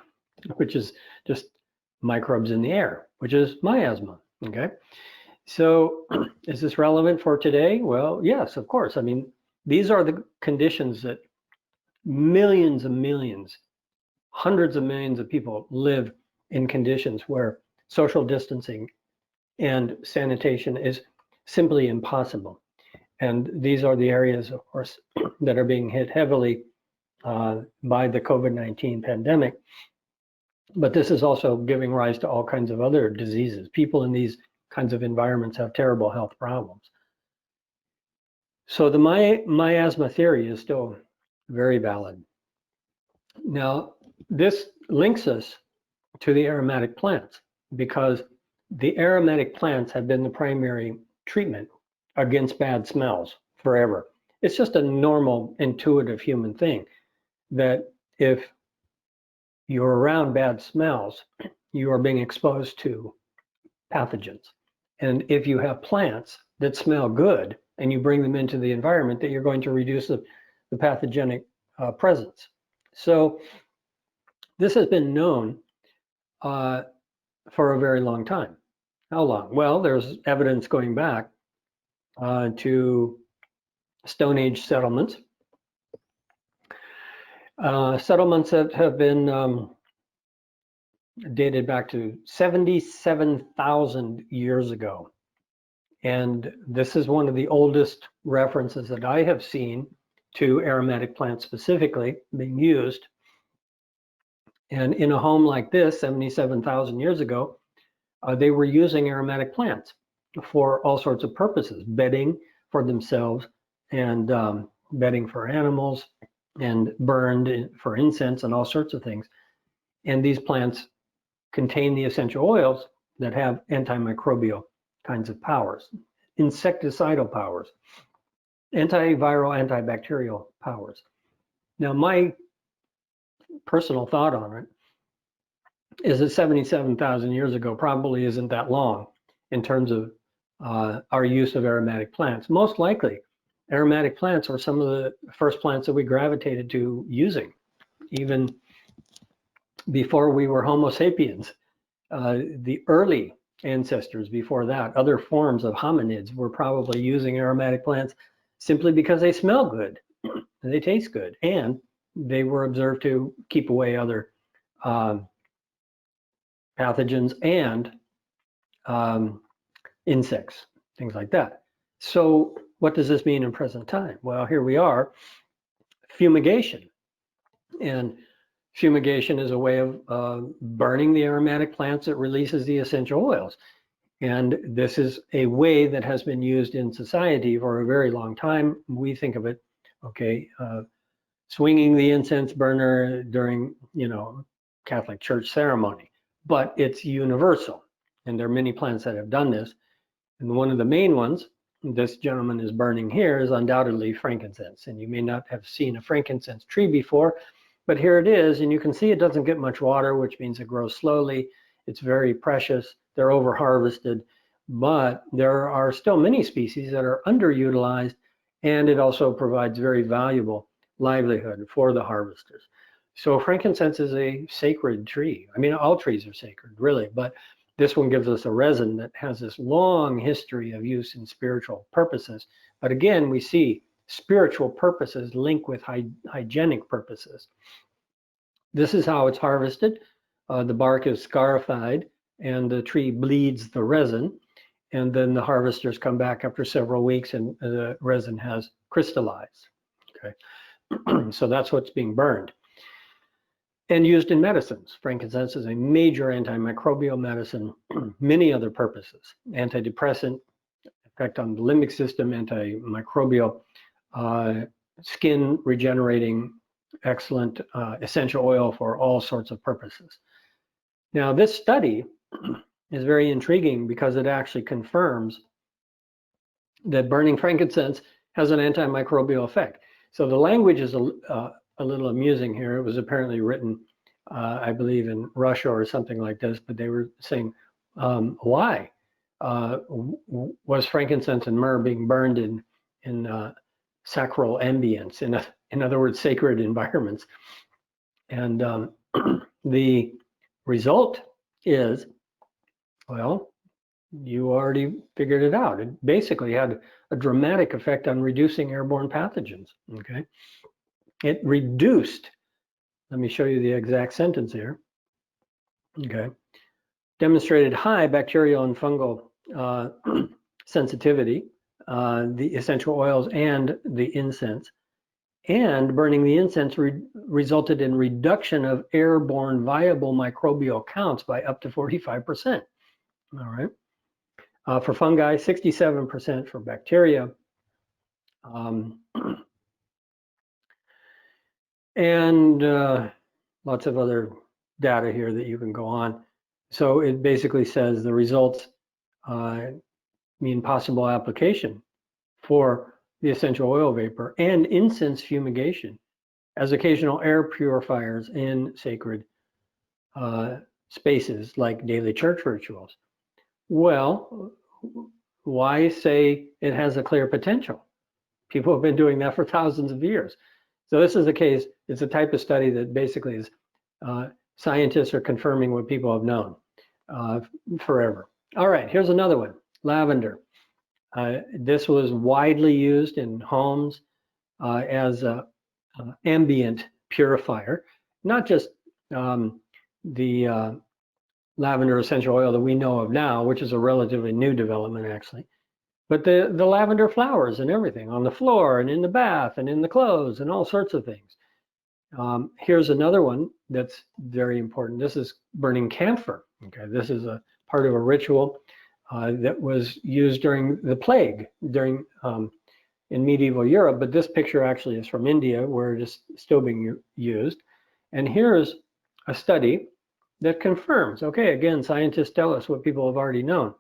which is just microbes in the air, which is miasma, okay? So is this relevant for today? Well, yes, of course. I mean, these are the conditions that millions and millions, hundreds of millions of people live in conditions where social distancing and sanitation is simply impossible. And these are the areas, of course, that are being hit heavily by the COVID-19 pandemic. But this is also giving rise to all kinds of other diseases. People in these kinds of environments have terrible health problems. So the miasma theory is still very valid. Now, this links us to the aromatic plants, because the aromatic plants have been the primary treatment against bad smells forever. It's just a normal, intuitive human thing that if you're around bad smells, you are being exposed to pathogens. And if you have plants that smell good and you bring them into the environment, that you're going to reduce the pathogenic presence. So this has been known for a very long time. How long? Well, there's evidence going back to Stone Age settlements. Settlements that have been dated back to 77,000 years ago. And this is one of the oldest references that I have seen to aromatic plants specifically being used. And in a home like this, 77,000 years ago, they were using aromatic plants for all sorts of purposes, bedding for themselves and bedding for animals and burned for incense and all sorts of things. And these plants contain the essential oils that have antimicrobial kinds of powers, insecticidal powers, antiviral, antibacterial powers. Now, my personal thought on it is that 77,000 years ago probably isn't that long in terms of our use of aromatic plants. Most likely, aromatic plants were some of the first plants that we gravitated to using, even before we were Homo sapiens. The early ancestors before that, other forms of hominids, were probably using aromatic plants simply because they smell good, and they taste good, and they were observed to keep away other pathogens and insects, things like that. So what does this mean in present time? Well, here we are, fumigation. And fumigation is a way of burning the aromatic plants that releases the essential oils. And this is a way that has been used in society for a very long time. We think of it, okay, swinging the incense burner during, Catholic Church ceremony, but it's universal. And there are many plants that have done this. And one of the main ones, this gentleman is burning here, is undoubtedly frankincense. And you may not have seen a frankincense tree before, but here it is, and you can see it doesn't get much water, which means it grows slowly. It's very precious. They're over-harvested, but there are still many species that are underutilized, and it also provides very valuable livelihood for the harvesters. So frankincense is a sacred tree. I mean, all trees are sacred, really, but this one gives us a resin that has this long history of use in spiritual purposes. But again, we see spiritual purposes linked with hygienic purposes. This is how it's harvested. The bark is scarified and the tree bleeds the resin. And then the harvesters come back after several weeks and the resin has crystallized. Okay, so that's what's being burned. And used in medicines. Frankincense is a major antimicrobial medicine, many other purposes. Antidepressant, effect on the limbic system, antimicrobial, skin regenerating, excellent essential oil for all sorts of purposes. Now, this study is very intriguing because it actually confirms that burning frankincense has an antimicrobial effect. So the language is a little amusing here. It was apparently written, I believe, in Russia or something like this, but they were saying, why was frankincense and myrrh being burned in sacral ambience, in other words, sacred environments? And the result is, well, you already figured it out. It basically had a dramatic effect on reducing airborne pathogens, okay? It reduced, let me show you the exact sentence here, okay? Demonstrated high bacterial and fungal sensitivity, the essential oils and the incense, and burning the incense resulted in reduction of airborne viable microbial counts by up to 45%, all right? For fungi, 67% for bacteria, and lots of other data here that you can go on. So it basically says the results mean possible application for the essential oil vapor and incense fumigation as occasional air purifiers in sacred spaces like daily church rituals. Well, why say it has a clear potential? People have been doing that for thousands of years. So this is the case. It's a type of study that basically is scientists are confirming what people have known forever. All right, here's another one, lavender. This was widely used in homes as a ambient purifier, not just the lavender essential oil that we know of now, which is a relatively new development actually, but the lavender flowers and everything on the floor and in the bath and in the clothes and all sorts of things. Here's another one that's very important. This is burning camphor. Okay, this is a part of a ritual that was used during the plague in medieval Europe, but this picture actually is from India where it is still being used. And here's a study that confirms, okay, again, scientists tell us what people have already known.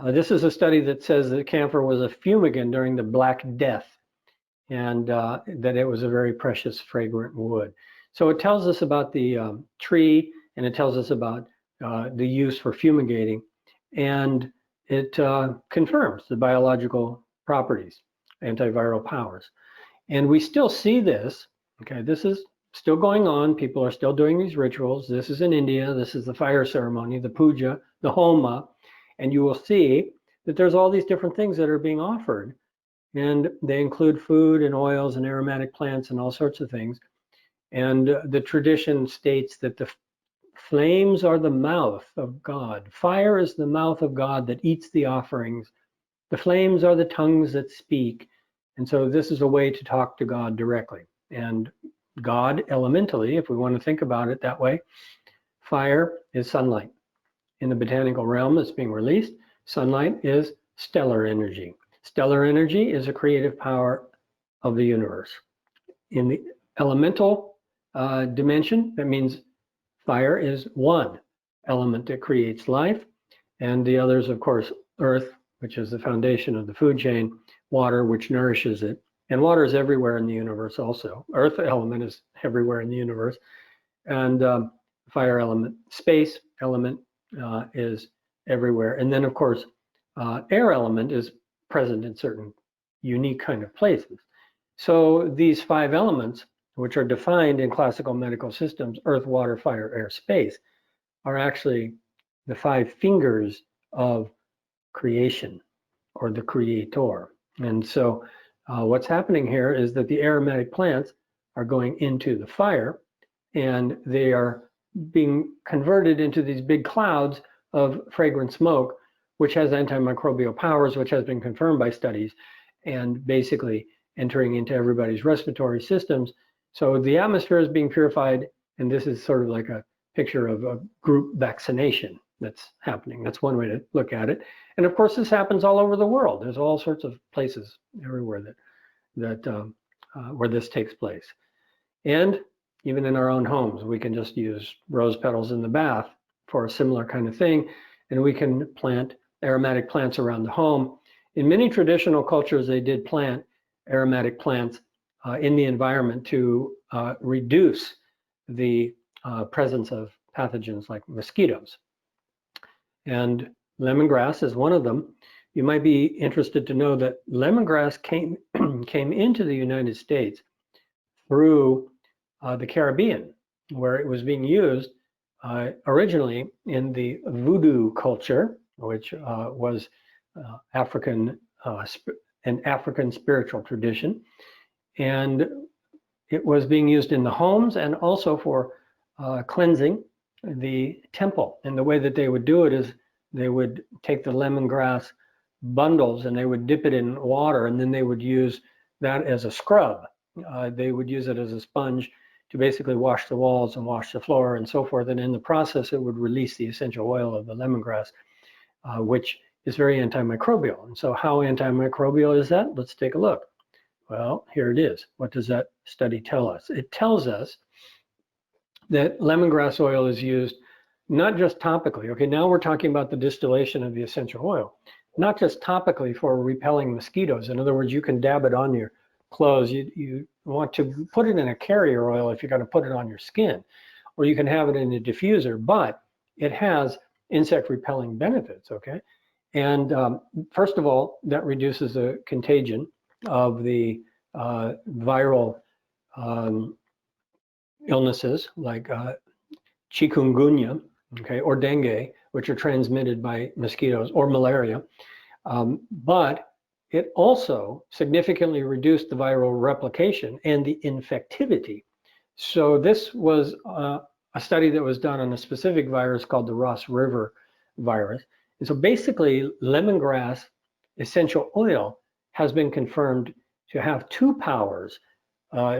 This is a study that says that camphor was a fumigant during the Black Death, and that it was a very precious fragrant wood. So it tells us about the tree, and it tells us about the use for fumigating, and it confirms the biological properties, antiviral powers. And we still see this, okay, this is still going on. People are still doing these rituals. This is in India. This is the fire ceremony, the puja, the homa, and you will see that there's all these different things that are being offered. And they include food and oils and aromatic plants and all sorts of things. And the tradition states that the flames are the mouth of God. Fire is the mouth of God that eats the offerings. The flames are the tongues that speak. And so this is a way to talk to God directly. And God, elementally, if we want to think about it that way, fire is sunlight. In the botanical realm that's being released, sunlight is stellar energy. Stellar energy is a creative power of the universe. In the elemental dimension, that means fire is one element that creates life, and the others, of course, earth, which is the foundation of the food chain, water, which nourishes it, and water is everywhere in the universe also. Earth element is everywhere in the universe, and fire element, space element is everywhere, and then, of course, air element is present in certain unique kind of places. So these 5 elements, which are defined in classical medical systems, earth, water, fire, air, space, are actually the 5 fingers of creation or the creator. And so what's happening here is that the aromatic plants are going into the fire, and they are being converted into these big clouds of fragrant smoke, which has antimicrobial powers, which has been confirmed by studies, and basically entering into everybody's respiratory systems. So the atmosphere is being purified, and this is sort of like a picture of a group vaccination that's happening. That's one way to look at it. And of course, this happens all over the world. There's all sorts of places everywhere where this takes place. And even in our own homes, we can just use rose petals in the bath for a similar kind of thing, and we can plant aromatic plants around the home. In many traditional cultures, they did plant aromatic plants in the environment to reduce the presence of pathogens like mosquitoes. And lemongrass is one of them. You might be interested to know that lemongrass came into the United States through the Caribbean, where it was being used originally in the voodoo culture, which was an African spiritual tradition. And it was being used in the homes and also for cleansing the temple. And the way that they would do it is they would take the lemongrass bundles and they would dip it in water, and then they would use that as a scrub. They would use it as a sponge to basically wash the walls and wash the floor and so forth. And in the process, it would release the essential oil of the lemongrass, which is very antimicrobial. And so how antimicrobial is that? Let's take a look. Well, here it is. What does that study tell us? It tells us that lemongrass oil is used not just topically. Okay, now we're talking about the distillation of the essential oil, not just topically for repelling mosquitoes. In other words, you can dab it on your clothes. You want to put it in a carrier oil if you're going to put it on your skin, or you can have it in a diffuser, but it has insect repelling benefits, okay? And first of all, that reduces the contagion of the viral illnesses like chikungunya, okay, or dengue, which are transmitted by mosquitoes, or malaria. But it also significantly reduced the viral replication and the infectivity. So this was a study that was done on a specific virus called the Ross River virus. And so basically, lemongrass essential oil has been confirmed to have two powers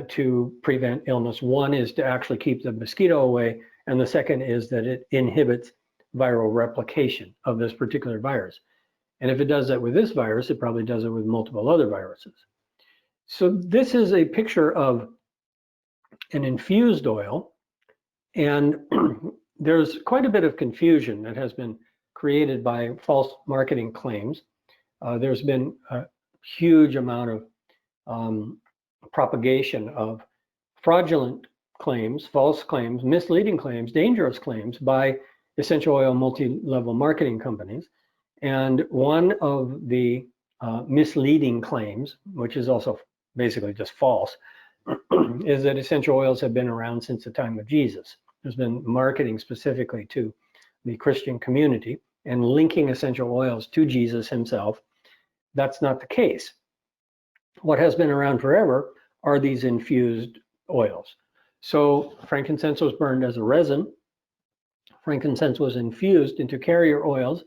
to prevent illness. One is to actually keep the mosquito away, and the second is that it inhibits viral replication of this particular virus. And if it does that with this virus, it probably does it with multiple other viruses. So this is a picture of an infused oil, and there's quite a bit of confusion that has been created by false marketing claims. There's been a huge amount of propagation of fraudulent claims, false claims, misleading claims, dangerous claims by essential oil multi-level marketing companies. And one of the misleading claims, which is also basically just false, is that essential oils have been around since the time of Jesus. There's been marketing specifically to the Christian community and linking essential oils to Jesus himself. That's not the case. What has been around forever are these infused oils. So frankincense was burned as a resin. Frankincense was infused into carrier oils.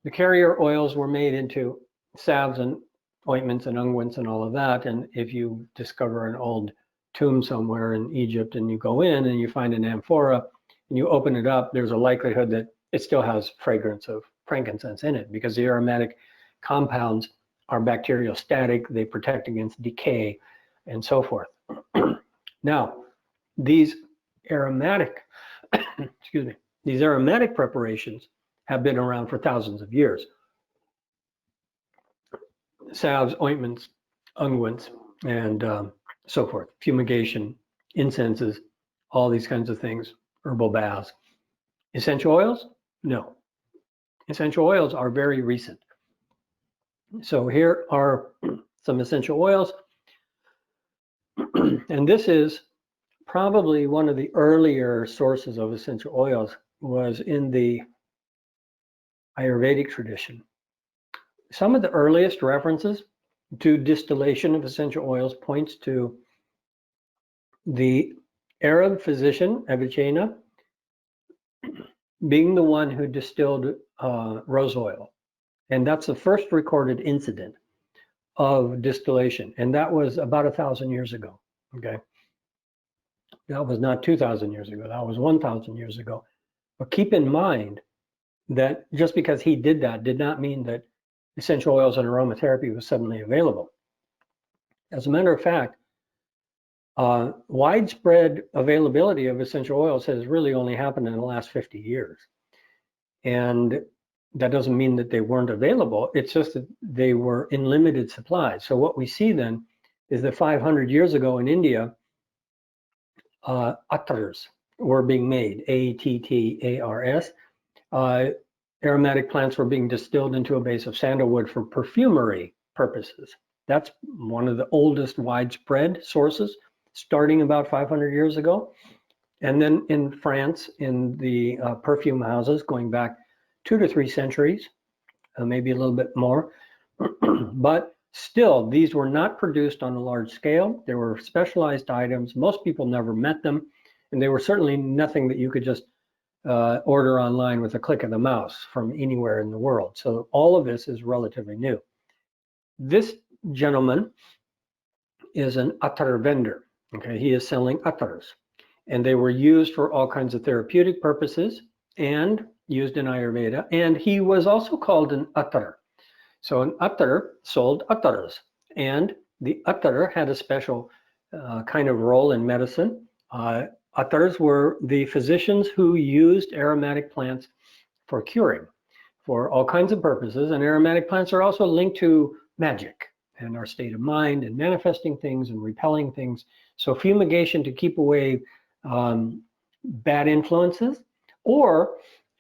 The carrier oils were made into salves and ointments and unguents and all of that. And if you discover an old tomb somewhere in Egypt and you go in and you find an amphora and you open it up, there's a likelihood that it still has fragrance of frankincense in it, because the aromatic compounds are bacteriostatic, they protect against decay and so forth. Now, these aromatic, excuse me, these aromatic preparations have been around for thousands of years. Salves, ointments, unguents, and so forth, fumigation, incenses, all these kinds of things, herbal baths. Essential oils? No. Essential oils are very recent. So here are some essential oils. And this is probably one of the earlier sources of essential oils, was in the Ayurvedic tradition. Some of the earliest references to distillation of essential oils points to the Arab physician, Avicenna, being the one who distilled rose oil. And that's the first recorded incident of distillation. And that was about 1,000 years ago, okay? That was not 2,000 years ago, that was 1,000 years ago. But keep in mind that just because he did that did not mean that essential oils and aromatherapy was suddenly available. As a matter of fact, widespread availability of essential oils has really only happened in the last 50 years. And that doesn't mean that they weren't available, it's just that they were in limited supply. So what we see then is that 500 years ago in India, attars were being made, A-T-T-A-R-S. Aromatic plants were being distilled into a base of sandalwood for perfumery purposes. That's one of the oldest widespread sources, starting about 500 years ago. And then in France, in the perfume houses, going back 2 to 3 centuries, maybe a little bit more. But still, these were not produced on a large scale. They were specialized items. Most people never met them. And they were certainly nothing that you could just order online with a click of the mouse from anywhere in the world. So all of this is relatively new. This gentleman is an attar vendor. Okay, he is selling attars, and they were used for all kinds of therapeutic purposes and used in Ayurveda. And he was also called an attar. So an attar sold attars, and the attar had a special kind of role in medicine. Attars were the physicians who used aromatic plants for curing, for all kinds of purposes. And aromatic plants are also linked to magic and our state of mind and manifesting things and repelling things. So fumigation to keep away bad influences, or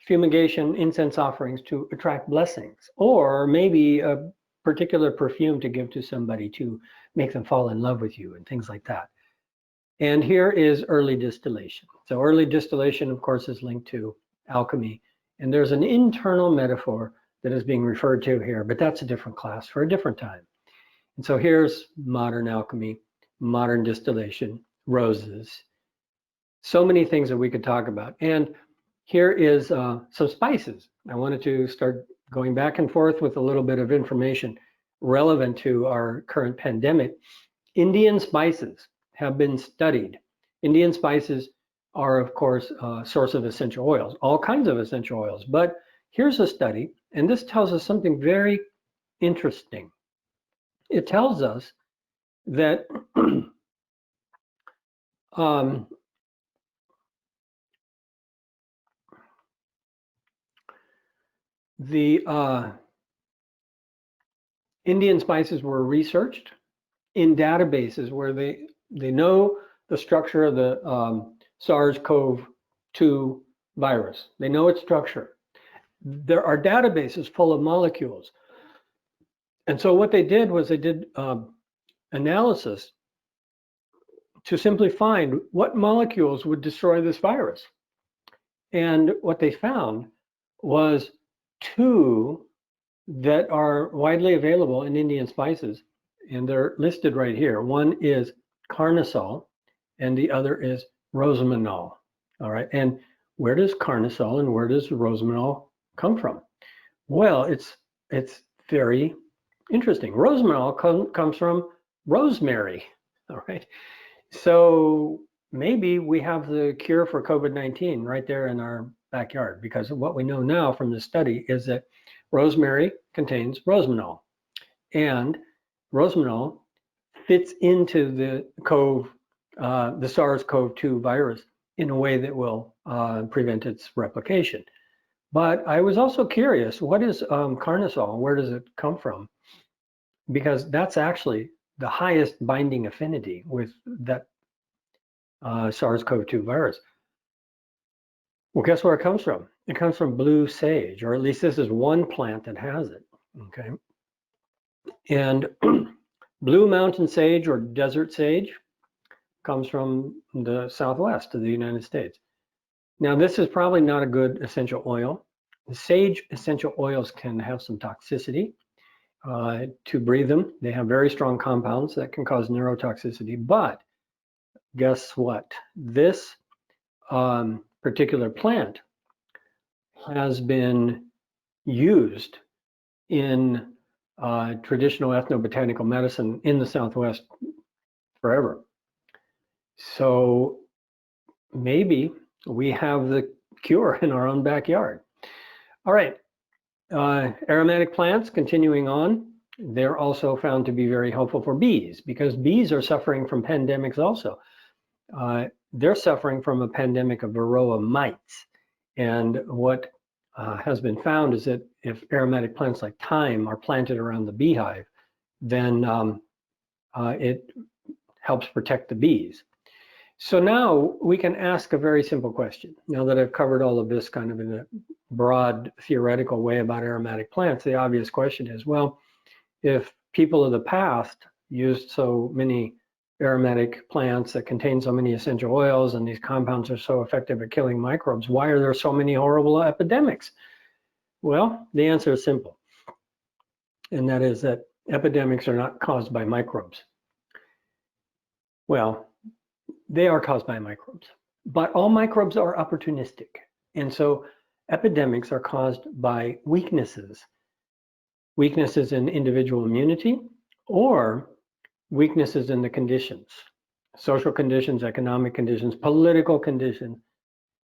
fumigation, incense offerings to attract blessings, or maybe a particular perfume to give to somebody to make them fall in love with you and things like that. And here is early distillation. So early distillation, of course, is linked to alchemy. And there's an internal metaphor that is being referred to here, but that's a different class for a different time. And so here's modern alchemy, modern distillation, roses, so many things that we could talk about. And here is some spices. I wanted to start going back and forth with a little bit of information relevant to our current pandemic. Indian spices have been studied. Indian spices are, of course, a source of essential oils, all kinds of essential oils. But here's a study, and this tells us something very interesting. It tells us that the Indian spices were researched in databases where they know the structure of the SARS-CoV-2 virus. They know its structure. There are databases full of molecules. And so what they did was they did analysis to simply find what molecules would destroy this virus. And what they found was two that are widely available in Indian spices, and they're listed right here. One is carnosol, and the other is rosemanol. All right, and where does carnosol and where does rosemanol come from? Well, it's very interesting. Rosemanol comes from rosemary. All right, so maybe we have the cure for COVID-19 right there in our backyard, because what we know now from the study is that rosemary contains rosemanol, and rosemanol fits into the SARS-CoV-2 virus in a way that will prevent its replication. But I was also curious, what is carnosol? Where does it come from? Because that's actually the highest binding affinity with that SARS-CoV-2 virus. Well, guess where it comes from? It comes from blue sage, or at least this is one plant that has it, okay? And blue mountain sage or desert sage comes from the southwest of the United States. Now, this is probably not a good essential oil. The sage essential oils can have some toxicity to breathe them. They have very strong compounds that can cause neurotoxicity, but guess what? This particular plant has been used in traditional ethnobotanical medicine in the Southwest forever. So maybe we have the cure in our own backyard. All right, aromatic plants, continuing on, they're also found to be very helpful for bees, because bees are suffering from pandemics also. They're suffering from a pandemic of varroa mites. And what has been found is that if aromatic plants like thyme are planted around the beehive, then it helps protect the bees. So now we can ask a very simple question. Now that I've covered all of this kind of in a broad theoretical way about aromatic plants, the obvious question is, well, if people of the past used so many aromatic plants that contain so many essential oils and these compounds are so effective at killing microbes, why are there so many horrible epidemics? Well, the answer is simple, and that is that epidemics are not caused by microbes. Well, they are caused by microbes, but all microbes are opportunistic. And so epidemics are caused by weaknesses in individual immunity or weaknesses in the conditions, social conditions, economic conditions, political conditions,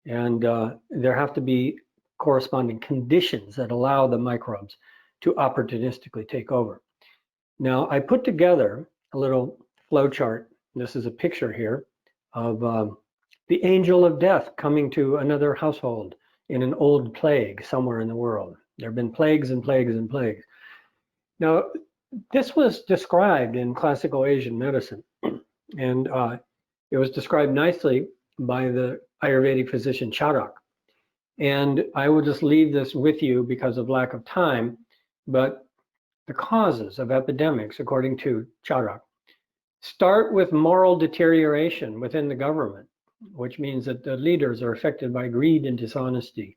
and there have to be corresponding conditions that allow the microbes to opportunistically take over. Now, I put together a little flow chart. This is a picture here of the angel of death coming to another household in an old plague somewhere in the world. There have been plagues and plagues and plagues. Now, this was described in classical Asian medicine, and it was described nicely by the Ayurvedic physician Charak. And I will just leave this with you because of lack of time, but the causes of epidemics, according to Charak, start with moral deterioration within the government, which means that the leaders are affected by greed and dishonesty,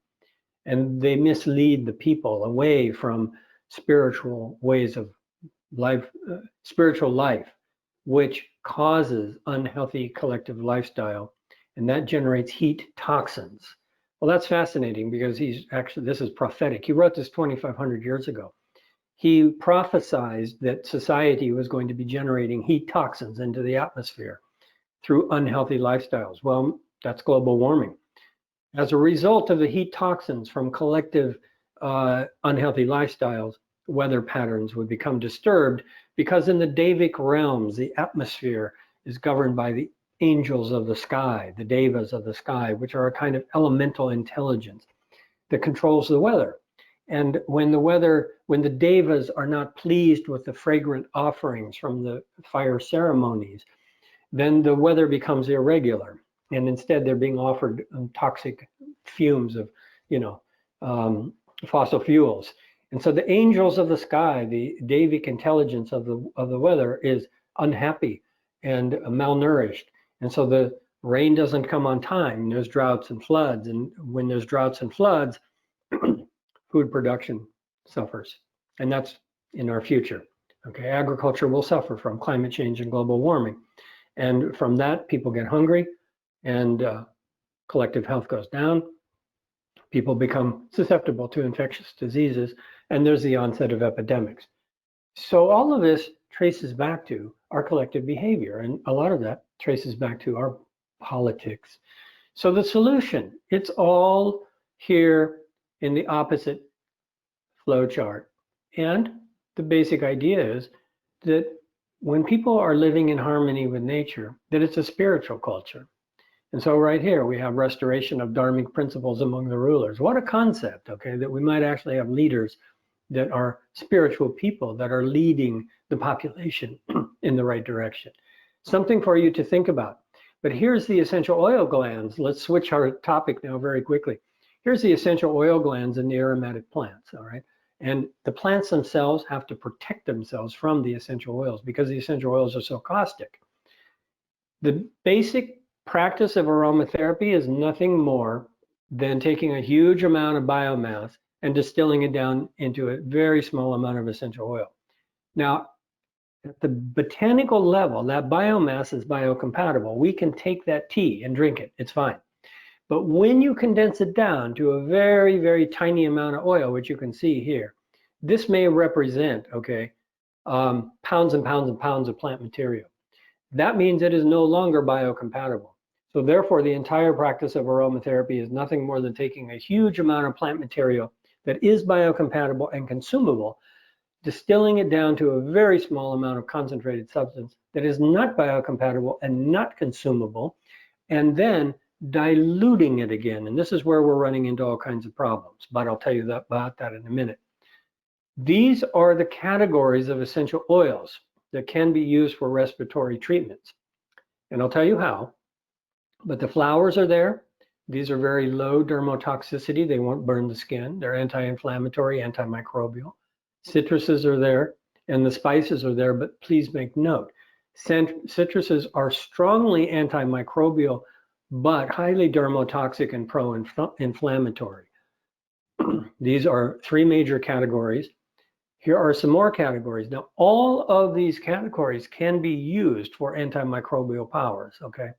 and they mislead the people away from spiritual ways of life, spiritual life, which causes unhealthy collective lifestyle, and that generates heat toxins. Well, that's fascinating because this is prophetic. He wrote this 2,500 years ago. He prophesied that society was going to be generating heat toxins into the atmosphere through unhealthy lifestyles. Well, that's global warming. As a result of the heat toxins from collective unhealthy lifestyles, weather patterns would become disturbed because in the Devic realms, the atmosphere is governed by the angels of the sky, the devas of the sky, which are a kind of elemental intelligence that controls the weather. And when the devas are not pleased with the fragrant offerings from the fire ceremonies, then the weather becomes irregular. And instead they're being offered toxic fumes of, fossil fuels. And so the angels of the sky, the Devic intelligence of the weather is unhappy and malnourished. And so the rain doesn't come on time. There's droughts and floods. And when there's droughts and floods, food production suffers. And that's in our future. Okay, agriculture will suffer from climate change and global warming. And from that, people get hungry and collective health goes down. People become susceptible to infectious diseases, and there's the onset of epidemics. So all of this traces back to our collective behavior, and a lot of that traces back to our politics. So the solution, it's all here in the opposite flow chart. And the basic idea is that when people are living in harmony with nature, that it's a spiritual culture. And so right here, we have restoration of dharmic principles among the rulers. What a concept, okay, that we might actually have leaders that are spiritual people that are leading the population in the right direction. Something for you to think about. But here's the essential oil glands. Let's switch our topic now very quickly. Here's the essential oil glands in the aromatic plants, all right? And the plants themselves have to protect themselves from the essential oils because the essential oils are so caustic. The basic practice of aromatherapy is nothing more than taking a huge amount of biomass and distilling it down into a very small amount of essential oil. Now, at the botanical level, that biomass is biocompatible. We can take that tea and drink it, it's fine. But when you condense it down to a very, very tiny amount of oil, which you can see here, this may represent, okay, pounds and pounds and pounds of plant material. That means it is no longer biocompatible. So therefore, the entire practice of aromatherapy is nothing more than taking a huge amount of plant material that is biocompatible and consumable, distilling it down to a very small amount of concentrated substance that is not biocompatible and not consumable, and then diluting it again. And this is where we're running into all kinds of problems, but I'll tell you about that in a minute. These are the categories of essential oils that can be used for respiratory treatments. And I'll tell you how, but the flowers are there. These are very low dermotoxicity. They won't burn the skin. They're anti-inflammatory, antimicrobial. Citruses are there and the spices are there, but please make note, citruses are strongly antimicrobial, but highly dermotoxic and pro-inflammatory. These are three major categories. Here are some more categories. Now, all of these categories can be used for antimicrobial powers, okay?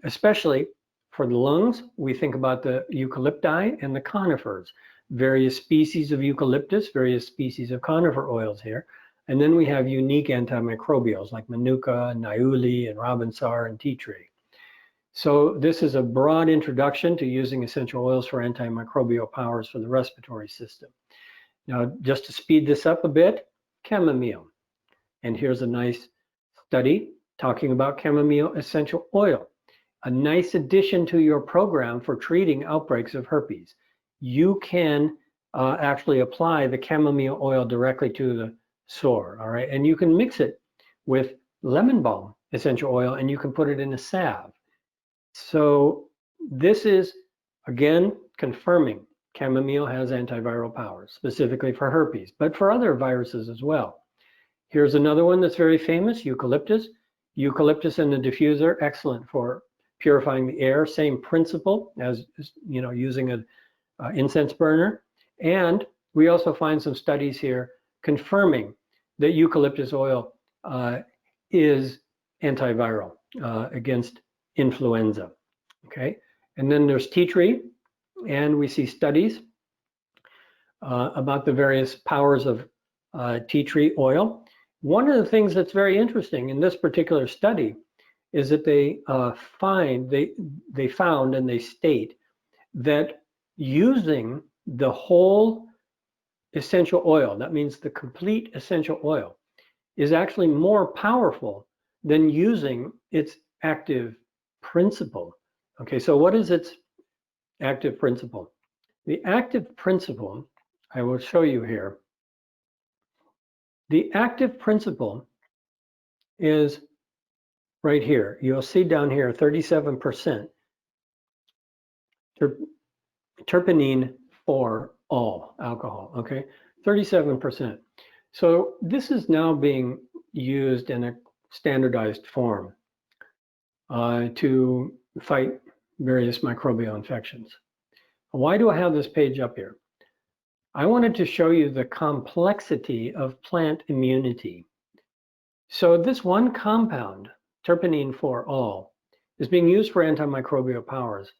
Especially for the lungs, we think about the eucalypti and the conifers, various species of eucalyptus, various species of conifer oils here. And then we have unique antimicrobials like manuka, niuli, and rabinsar, and tea tree. So this is a broad introduction to using essential oils for antimicrobial powers for the respiratory system. Now, just to speed this up a bit, chamomile. And here's a nice study talking about chamomile essential oil, a nice addition to your program for treating outbreaks of herpes. You can actually apply the chamomile oil directly to the sore, all right? And you can mix it with lemon balm essential oil and you can put it in a salve. So this is, again, confirming chamomile has antiviral powers, specifically for herpes, but for other viruses as well. Here's another one that's very famous, eucalyptus. Eucalyptus in the diffuser, excellent for purifying the air. Same principle as, you know, using incense burner. And we also find some studies here confirming that eucalyptus oil is antiviral against influenza. Okay, and then there's tea tree, and we see studies about the various powers of tea tree oil. One of the things that's very interesting in this particular study is that they found and they state that using the whole essential oil, that means the complete essential oil, is actually more powerful than using its active principle. Okay, so what is its active principle? The active principle, I will show you here. The active principle is right here. You'll see down here 37% terpenine for all alcohol, okay? 37%. So this is now being used in a standardized form to fight various microbial infections. Why do I have this page up here? I wanted to show you the complexity of plant immunity. So this one compound, terpenine for all, is being used for antimicrobial powers.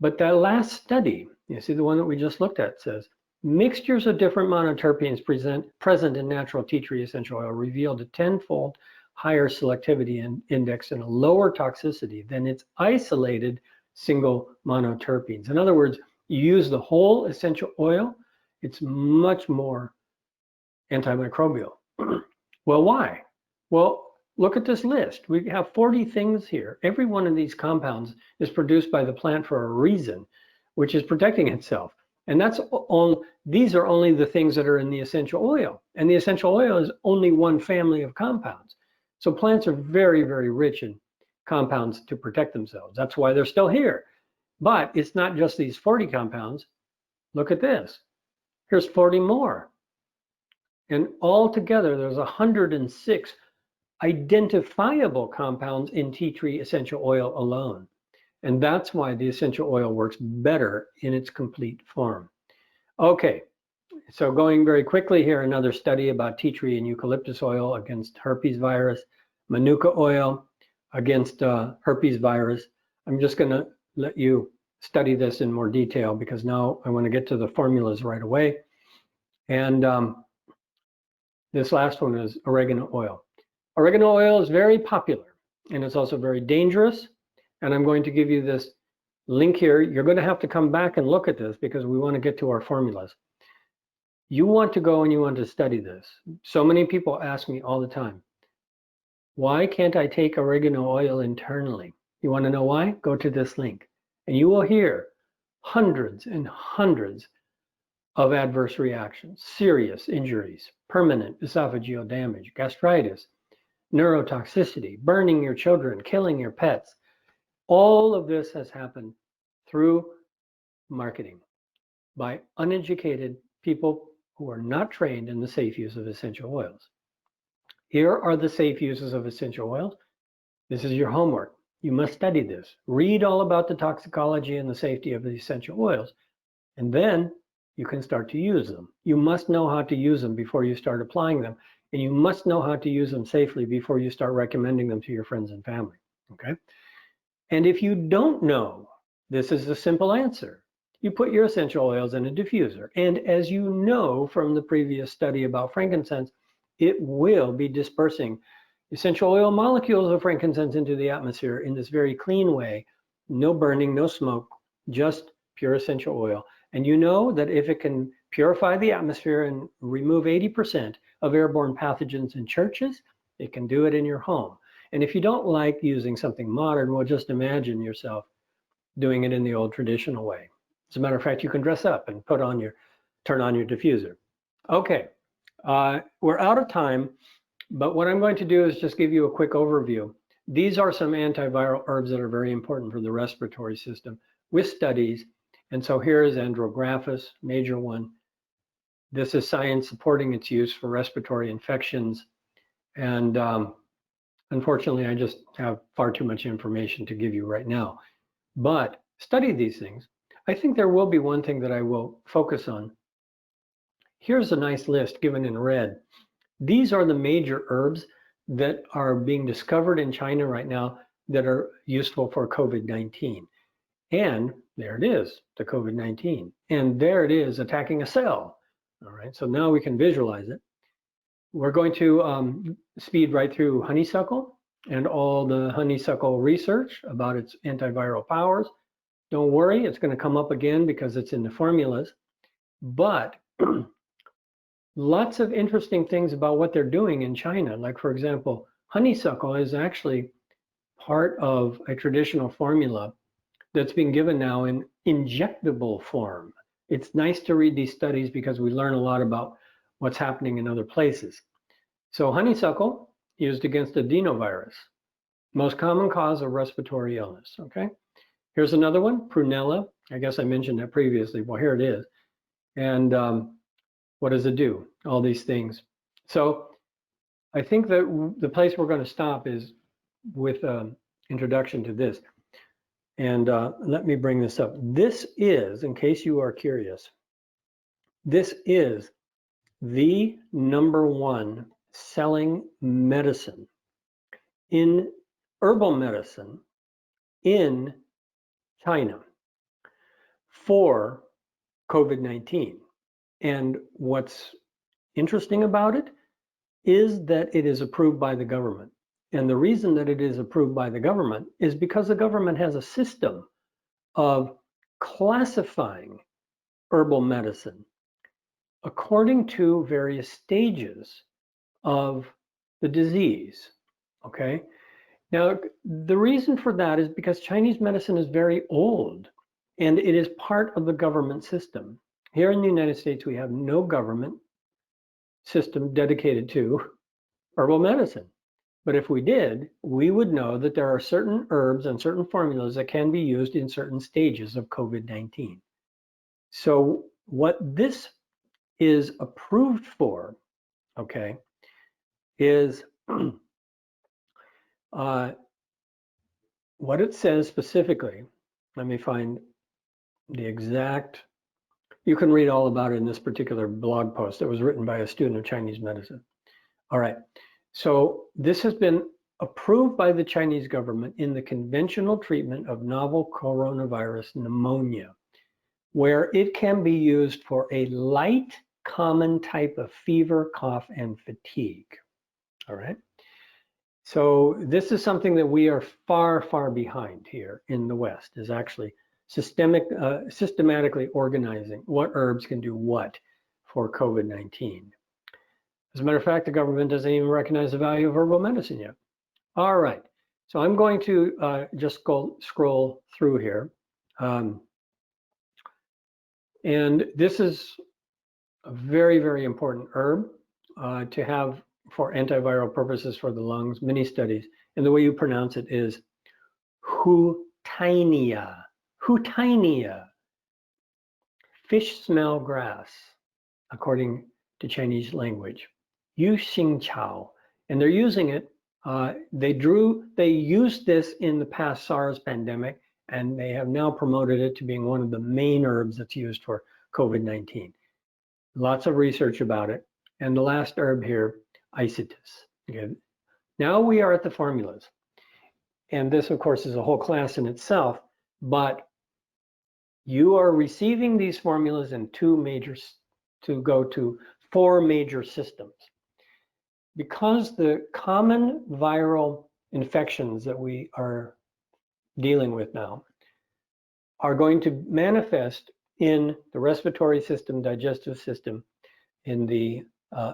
But that last study, you see the one that we just looked at, says mixtures of different monoterpenes present in natural tea tree essential oil revealed a 10-fold higher selectivity index and a lower toxicity than its isolated single monoterpenes. In other words, you use the whole essential oil, it's much more antimicrobial. Well, why? Well, look at this list. We have 40 things here. Every one of these compounds is produced by the plant for a reason, which is protecting itself. And that's all. These are only the things that are in the essential oil. And the essential oil is only one family of compounds. So plants are very, very rich in compounds to protect themselves. That's why they're still here. But it's not just these 40 compounds. Look at this. Here's 40 more. And altogether, there's 106 identifiable compounds in tea tree essential oil alone. And that's why the essential oil works better in its complete form. Okay, so going very quickly here, another study about tea tree and eucalyptus oil against herpes virus, manuka oil against herpes virus. I'm just going to let you study this in more detail because now I want to get to the formulas right away. And this last one is oregano oil. Oregano oil is very popular and it's also very dangerous. And I'm going to give you this link here. You're going to have to come back and look at this because we want to get to our formulas. You want to go and you want to study this. So many people ask me all the time, why can't I take oregano oil internally? You want to know why? Go to this link and you will hear hundreds and hundreds of adverse reactions, serious injuries, permanent esophageal damage, gastritis, neurotoxicity, burning your children, killing your pets. All of this has happened through marketing by uneducated people who are not trained in the safe use of essential oils. Here are the safe uses of essential oils. This is your homework. You must study this. Read all about the toxicology and the safety of the essential oils, and then you can start to use them. You must know how to use them before you start applying them, and you must know how to use them safely before you start recommending them to your friends and family, okay? And if you don't know, this is a simple answer. You put your essential oils in a diffuser. And as you know from the previous study about frankincense, it will be dispersing essential oil molecules of frankincense into the atmosphere in this very clean way. No burning, no smoke, just pure essential oil. And you know that if it can purify the atmosphere and remove 80% of airborne pathogens in churches, it can do it in your home. And if you don't like using something modern, well, just imagine yourself doing it in the old traditional way. As a matter of fact, you can dress up and turn on your diffuser. Okay, we're out of time, but what I'm going to do is just give you a quick overview. These are some antiviral herbs that are very important for the respiratory system with studies. And so here is Andrographis, major one. This is science supporting its use for respiratory infections. And unfortunately, I just have far too much information to give you right now. But study these things. I think there will be one thing that I will focus on. Here's a nice list given in red. These are the major herbs that are being discovered in China right now that are useful for COVID-19. And there it is, the COVID-19. And there it is attacking a cell. All right, so now we can visualize it. We're going to speed right through honeysuckle and all the honeysuckle research about its antiviral powers. Don't worry, it's going to come up again because it's in the formulas. But lots of interesting things about what they're doing in China. Like, for example, honeysuckle is actually part of a traditional formula that's being given now in injectable form. It's nice to read these studies because we learn a lot about what's happening in other places. So honeysuckle used against adenovirus, most common cause of respiratory illness, okay? Here's another one, prunella. I guess I mentioned that previously. Well, here it is. And what does it do? All these things. So I think that the place we're going to stop is with introduction to this. And let me bring this up. This is, in case you are curious, this is the #1 selling medicine in herbal medicine in China for COVID-19. And what's interesting about it is that it is approved by the government. And the reason that it is approved by the government is because the government has a system of classifying herbal medicine according to various stages of the disease, okay? Now, the reason for that is because Chinese medicine is very old and it is part of the government system. Here in the United States, we have no government system dedicated to herbal medicine. But if we did, we would know that there are certain herbs and certain formulas that can be used in certain stages of COVID-19. So what this is approved for, okay, is what it says specifically. Let me find the exact, you can read all about it in this particular blog post that was written by a student of Chinese medicine. All right, so this has been approved by the Chinese government in the conventional treatment of novel coronavirus pneumonia, where it can be used for a light, common type of fever, cough, and fatigue. All right. So this is something that we are far, far behind here in the West, is actually systematically organizing what herbs can do what for COVID-19. As a matter of fact, the government doesn't even recognize the value of herbal medicine yet. All right, so I'm going to just scroll through here. And this is a very, very important herb to have for antiviral purposes for the lungs, many studies. And the way you pronounce it is Hutainia. Hutainia. Fish smell grass, according to Chinese language. Yu Xing Chao. And they're using it. They used this in the past SARS pandemic, and they have now promoted it to being one of the main herbs that's used for COVID-19. Lots of research about it. And the last herb here, Isatis. Okay. Now we are at the formulas. And this, of course, is a whole class in itself, but you are receiving these formulas in to go to 4 major systems. Because the common viral infections that we are dealing with now are going to manifest in the respiratory system, digestive system, in the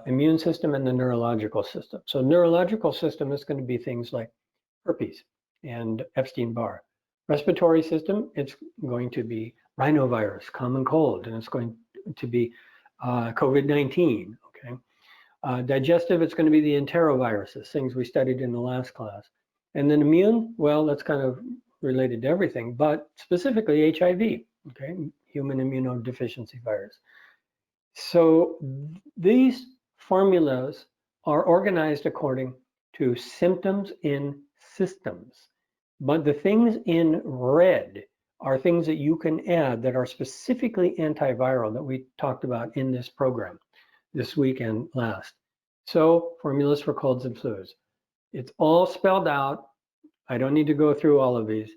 immune system, and the neurological system. So neurological system is going to be things like herpes and Epstein-Barr. Respiratory system, it's going to be rhinovirus, common cold, and it's going to be COVID-19, okay? Digestive, it's going to be the enteroviruses, things we studied in the last class. And then immune, well, that's kind of related to everything, but specifically HIV, okay? Human immunodeficiency virus. So these formulas are organized according to symptoms in systems. But the things in red are things that you can add that are specifically antiviral that we talked about in this program this week and last. So formulas for colds and flus. It's all spelled out. I don't need to go through all of these.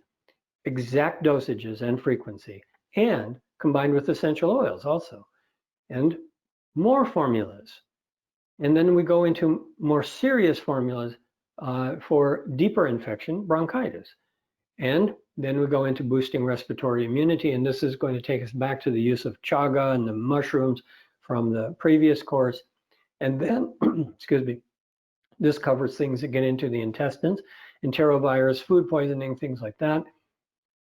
Exact dosages and frequency, and combined with essential oils also, and more formulas. And then we go into more serious formulas for deeper infection, bronchitis. And then we go into boosting respiratory immunity, and this is going to take us back to the use of chaga and the mushrooms from the previous course. And then, excuse me, this covers things that get into the intestines, enterovirus, food poisoning, things like that,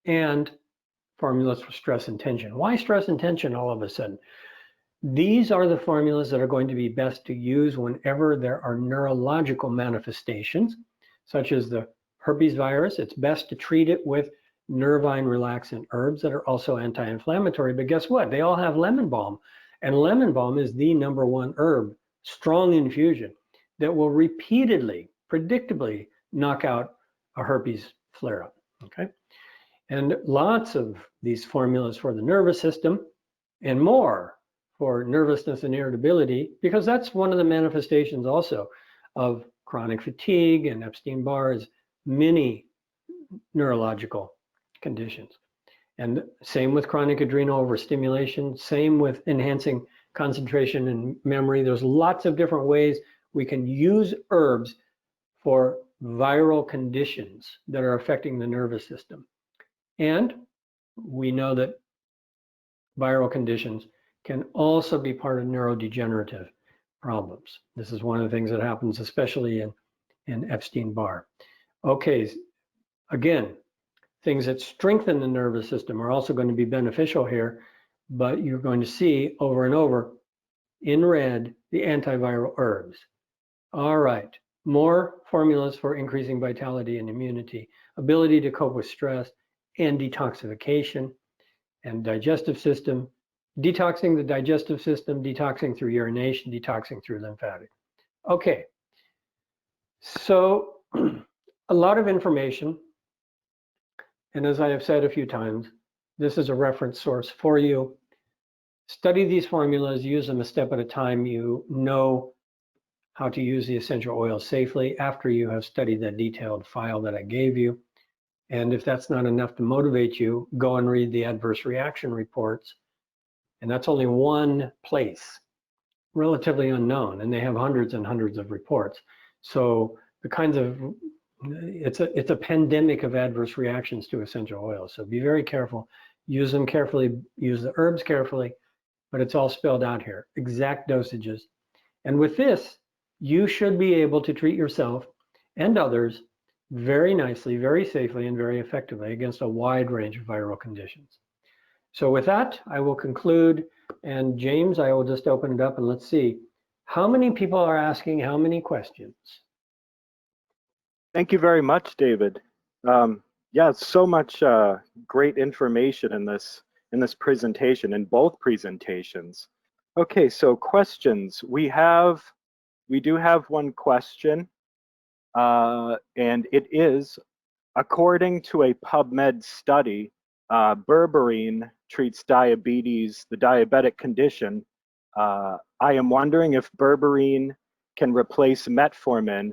and formulas for stress and tension. Why stress and tension all of a sudden? These are the formulas that are going to be best to use whenever there are neurological manifestations, such as the herpes virus. It's best to treat it with nervine relaxant herbs that are also anti-inflammatory. But guess what? They all have lemon balm. And lemon balm is the #1 herb, strong infusion, that will repeatedly, predictably knock out a herpes flare-up. Okay? And lots of these formulas for the nervous system and more for nervousness and irritability, because that's one of the manifestations also of chronic fatigue and Epstein-Barr is many neurological conditions. And same with chronic adrenal overstimulation, same with enhancing concentration and memory. There's lots of different ways we can use herbs for viral conditions that are affecting the nervous system. And we know that viral conditions can also be part of neurodegenerative problems. This is one of the things that happens especially in Epstein-Barr. Okay, again, things that strengthen the nervous system are also going to be beneficial here, but you're going to see over and over in red the antiviral herbs. All right, more formulas for increasing vitality and immunity, ability to cope with stress and detoxification and digestive system, detoxing the digestive system, detoxing through urination, detoxing through lymphatic. Okay, so a lot of information. And as I have said a few times, this is a reference source for you. Study these formulas, use them a step at a time. You know how to use the essential oil safely after you have studied that detailed file that I gave you. And if that's not enough to motivate you, go and read the adverse reaction reports. And that's only one place, relatively unknown, and they have hundreds and hundreds of reports. So the kinds of, it's a pandemic of adverse reactions to essential oils. So be very careful, use them carefully, use the herbs carefully, but it's all spelled out here, exact dosages. And with this, you should be able to treat yourself and others very nicely, very safely, and very effectively against a wide range of viral conditions. So with that, I will conclude. And James, I will just open it up and let's see. How many people are asking how many questions? Thank you very much, David. Yeah, so much great information in this presentation, in both presentations. Okay, so questions. We do have one question, and it is, according to a PubMed study, berberine treats diabetes, the diabetic condition. I am wondering if berberine can replace metformin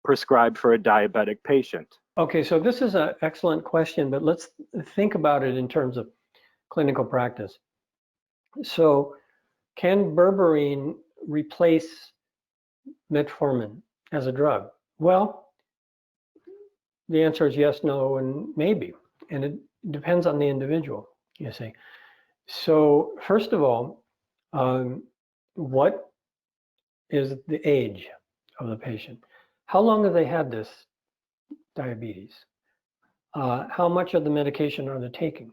prescribed for a diabetic patient. Okay, so this is an excellent question, but let's think about it in terms of clinical practice. So can berberine replace metformin as a drug? Well, the answer is yes, no, and maybe. And it depends on the individual, you see. So first of all, what is the age of the patient? How long have they had this diabetes? How much of the medication are they taking?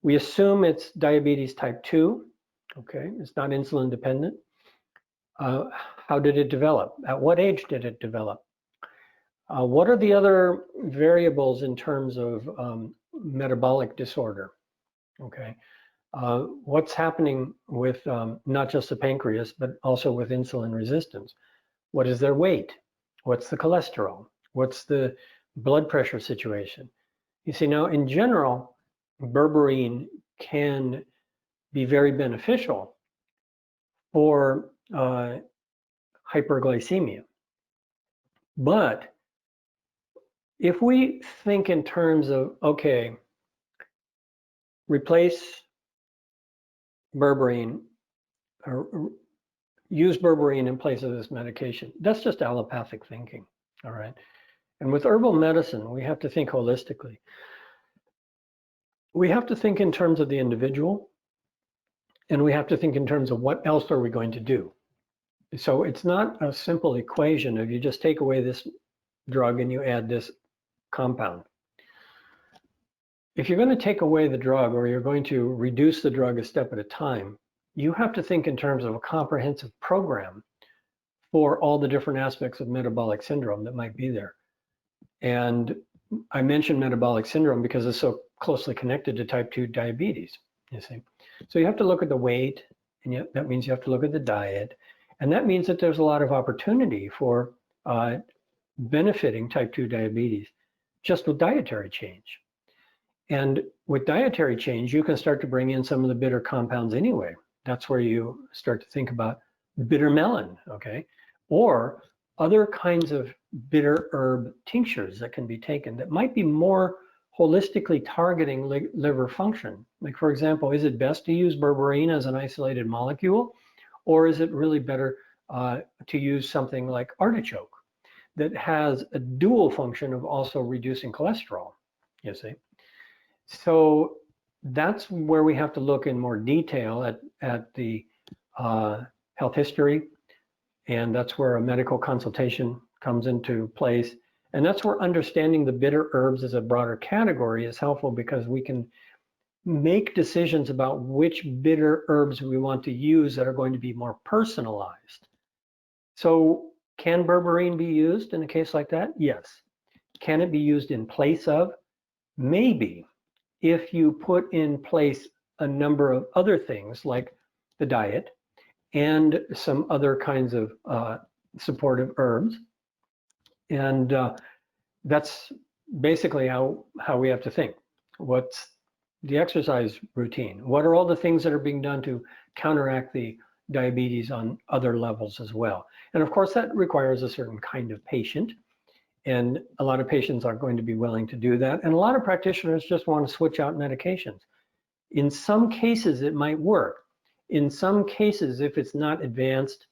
We assume it's diabetes type 2, okay? It's not insulin dependent. How did it develop? At what age did it develop? What are the other variables in terms of metabolic disorder? Okay, what's happening with not just the pancreas, but also with insulin resistance? What is their weight? What's the cholesterol? What's the blood pressure situation? You see, now in general, berberine can be very beneficial for hyperglycemia. But if we think in terms of, okay, replace berberine or use berberine in place of this medication, that's just allopathic thinking, all right? And with herbal medicine, we have to think holistically. We have to think in terms of the individual, and we have to think in terms of what else are we going to do. So it's not a simple equation of you just take away this drug and you add this compound. If you're going to take away the drug or you're going to reduce the drug a step at a time, you have to think in terms of a comprehensive program for all the different aspects of metabolic syndrome that might be there. And I mentioned metabolic syndrome because it's so closely connected to type 2 diabetes, you see. So you have to look at the weight, and that means you have to look at the diet. And that means that there's a lot of opportunity for benefiting type 2 diabetes just with dietary change. And with dietary change, you can start to bring in some of the bitter compounds anyway. That's where you start to think about bitter melon, okay? Or other kinds of bitter herb tinctures that can be taken that might be more holistically targeting liver function. Like, for example, is it best to use berberine as an isolated molecule? Or is it really better to use something like artichoke that has a dual function of also reducing cholesterol, you see? So that's where we have to look in more detail at the health history, and that's where a medical consultation comes into place. And that's where understanding the bitter herbs as a broader category is helpful, because we can make decisions about which bitter herbs we want to use that are going to be more personalized. So can berberine be used in a case like that? Yes. Can it be used in place of? Maybe, if you put in place a number of other things like the diet and some other kinds of supportive herbs. And that's basically how we have to think. What's the exercise routine? What are all the things that are being done to counteract the diabetes on other levels as well? And of course, that requires a certain kind of patient. And a lot of patients aren't going to be willing to do that. And a lot of practitioners just want to switch out medications. In some cases, it might work. In some cases, if it's not advanced,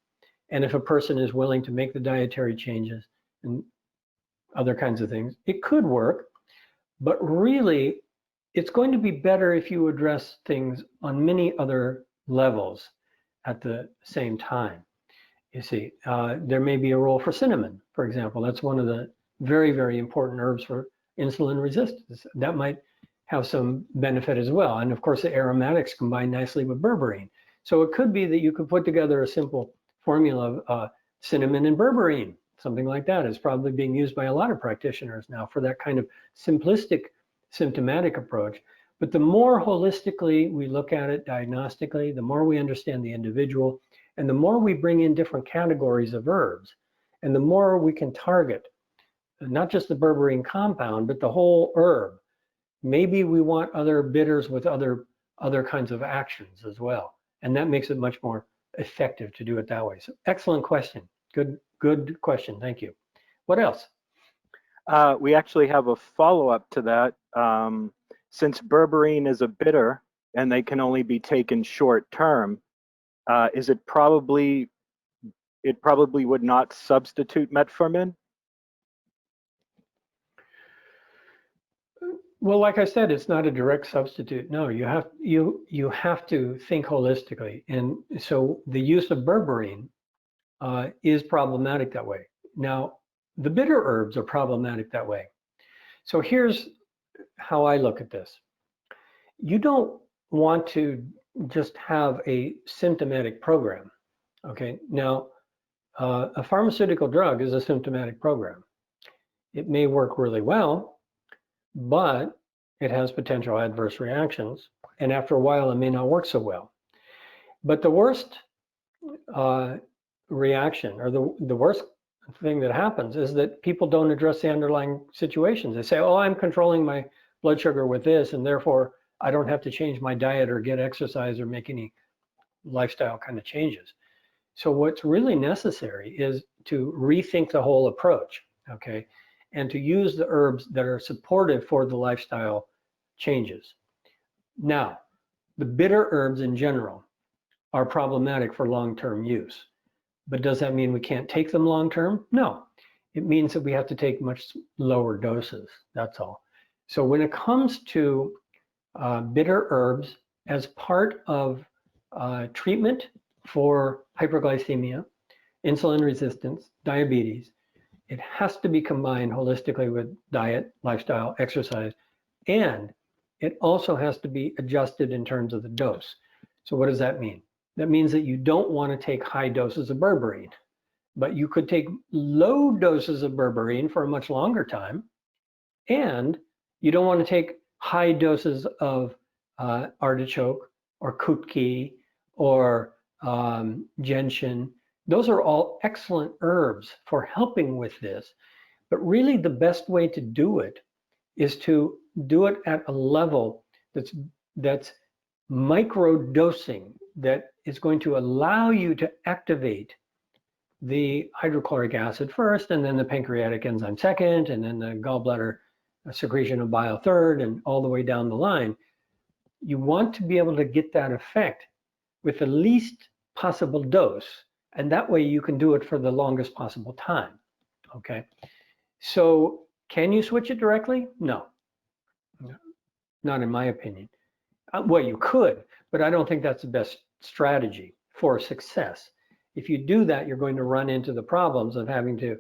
and if a person is willing to make the dietary changes and other kinds of things, it could work. But really, it's going to be better if you address things on many other levels at the same time. You see, there may be a role for cinnamon, for example. That's one of the very, very important herbs for insulin resistance. That might have some benefit as well. And of course, the aromatics combine nicely with berberine. So it could be that you could put together a simple formula of cinnamon and berberine. Something like that is probably being used by a lot of practitioners now for that kind of simplistic symptomatic approach. But the more holistically we look at it diagnostically, the more we understand the individual, and the more we bring in different categories of herbs, and the more we can target not just the berberine compound, but the whole herb. Maybe we want other bitters with other kinds of actions as well. And that makes it much more effective to do it that way. So excellent question. Good question. Thank you. What else? We actually have a follow-up to that. Since berberine is a bitter and they can only be taken short term, it probably would not substitute metformin? Well, like I said, it's not a direct substitute. No, you have to think holistically. And so the use of berberine is problematic that way. Now, the bitter herbs are problematic that way. So here's how I look at this. You don't want to just have a symptomatic program, okay? Now, a pharmaceutical drug is a symptomatic program. It may work really well, but it has potential adverse reactions, and after a while, it may not work so well. But the worst reaction, or the worst thing that happens, is that people don't address the underlying situations. They say, oh, I'm controlling my blood sugar with this, and therefore I don't have to change my diet or get exercise or make any lifestyle kind of changes. So what's really necessary is to rethink the whole approach, okay? And to use the herbs that are supportive for the lifestyle changes. Now, the bitter herbs in general are problematic for long-term use. But does that mean we can't take them long-term? No. It means that we have to take much lower doses, that's all. So when it comes to bitter herbs as part of treatment for hyperglycemia, insulin resistance, diabetes, it has to be combined holistically with diet, lifestyle, exercise, and it also has to be adjusted in terms of the dose. So what does that mean? That means that you don't want to take high doses of berberine, but you could take low doses of berberine for a much longer time, and you don't want to take high doses of artichoke or kutki or gentian. Those are all excellent herbs for helping with this, but really the best way to do it is to do it at a level that's micro dosing, that is going to allow you to activate the hydrochloric acid first, and then the pancreatic enzyme second, and then the gallbladder secretion of bile third, and all the way down the line. You want to be able to get that effect with the least possible dose, and that way you can do it for the longest possible time, okay? So can you switch it directly? No, not in my opinion. Well, you could, but I don't think that's the best strategy for success. If you do that, you're going to run into the problems of having to,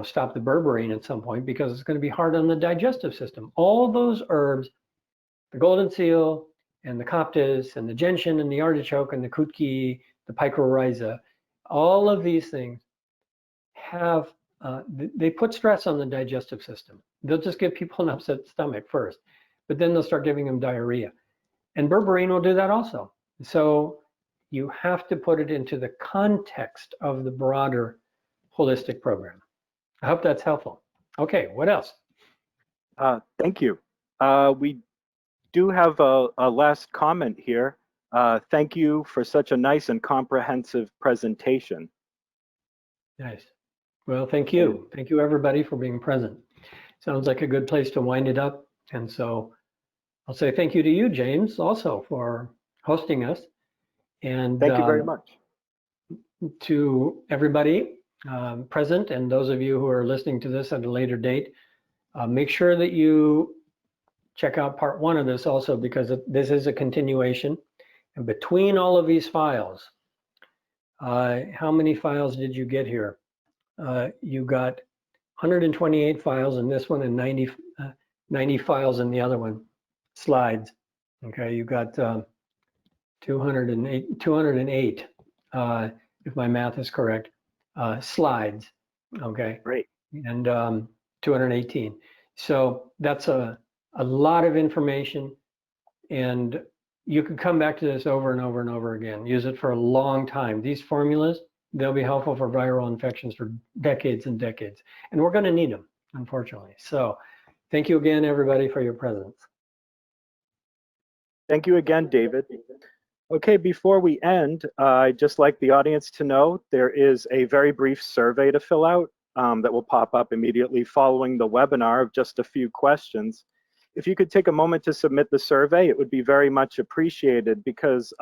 stop the berberine at some point, because it's going to be hard on the digestive system. All those herbs, the golden seal and the coptis and the gentian and the artichoke and the kutki, the picrorhiza, all of these things have, they put stress on the digestive system. They'll just give people an upset stomach first, but then they'll start giving them diarrhea. And berberine will do that also. So you have to put it into the context of the broader holistic program. I hope that's helpful. Okay, what else? Thank you. We do have a last comment here. Thank you for such a nice and comprehensive presentation. Nice. Well, thank you. Thank you, everybody, for being present. Sounds like a good place to wind it up. And so I'll say thank you to you, James, also for hosting us. And thank you very much. To everybody present, and those of you who are listening to this at a later date, make sure that you check out part 1 of this also, because this is a continuation. And between all of these files, how many files did you get here? You got 128 files in this one and 90 files in the other one, slides. Okay, you got 208 if my math is correct, slides. Okay, great. And 218. So that's a lot of information, and you can come back to this over and over and over again. Use it for a long time. These formulas, they'll be helpful for viral infections for decades and decades, and we're going to need them, unfortunately. So thank you again, everybody, for your presence. Thank you again, David. Okay, before we end, I'd just like the audience to know there is a very brief survey to fill out that will pop up immediately following the webinar of just a few questions. If you could take a moment to submit the survey, it would be very much appreciated, because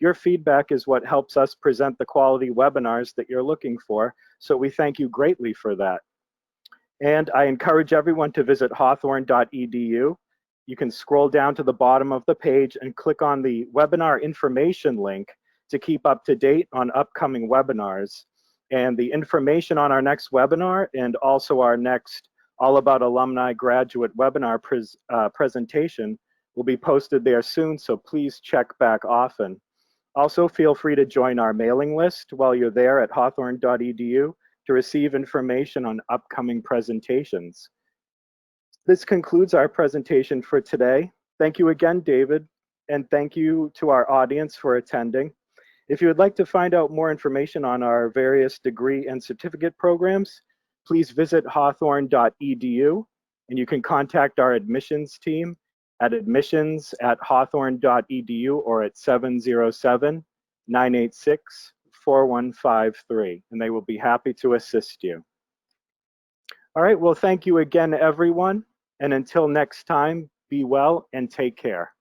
your feedback is what helps us present the quality webinars that you're looking for. So we thank you greatly for that. And I encourage everyone to visit hawthorn.edu. You can scroll down to the bottom of the page and click on the webinar information link to keep up to date on upcoming webinars. And the information on our next webinar, and also our next All About Alumni graduate webinar presentation, will be posted there soon, so please check back often. Also, feel free to join our mailing list while you're there at hawthorn.edu to receive information on upcoming presentations. This concludes our presentation for today. Thank you again, David, and thank you to our audience for attending. If you would like to find out more information on our various degree and certificate programs, please visit hawthorn.edu, and you can contact our admissions team at admissions@hawthorn.edu or at 707-986-4153, and they will be happy to assist you. All right, well, thank you again, everyone. And until next time, be well and take care.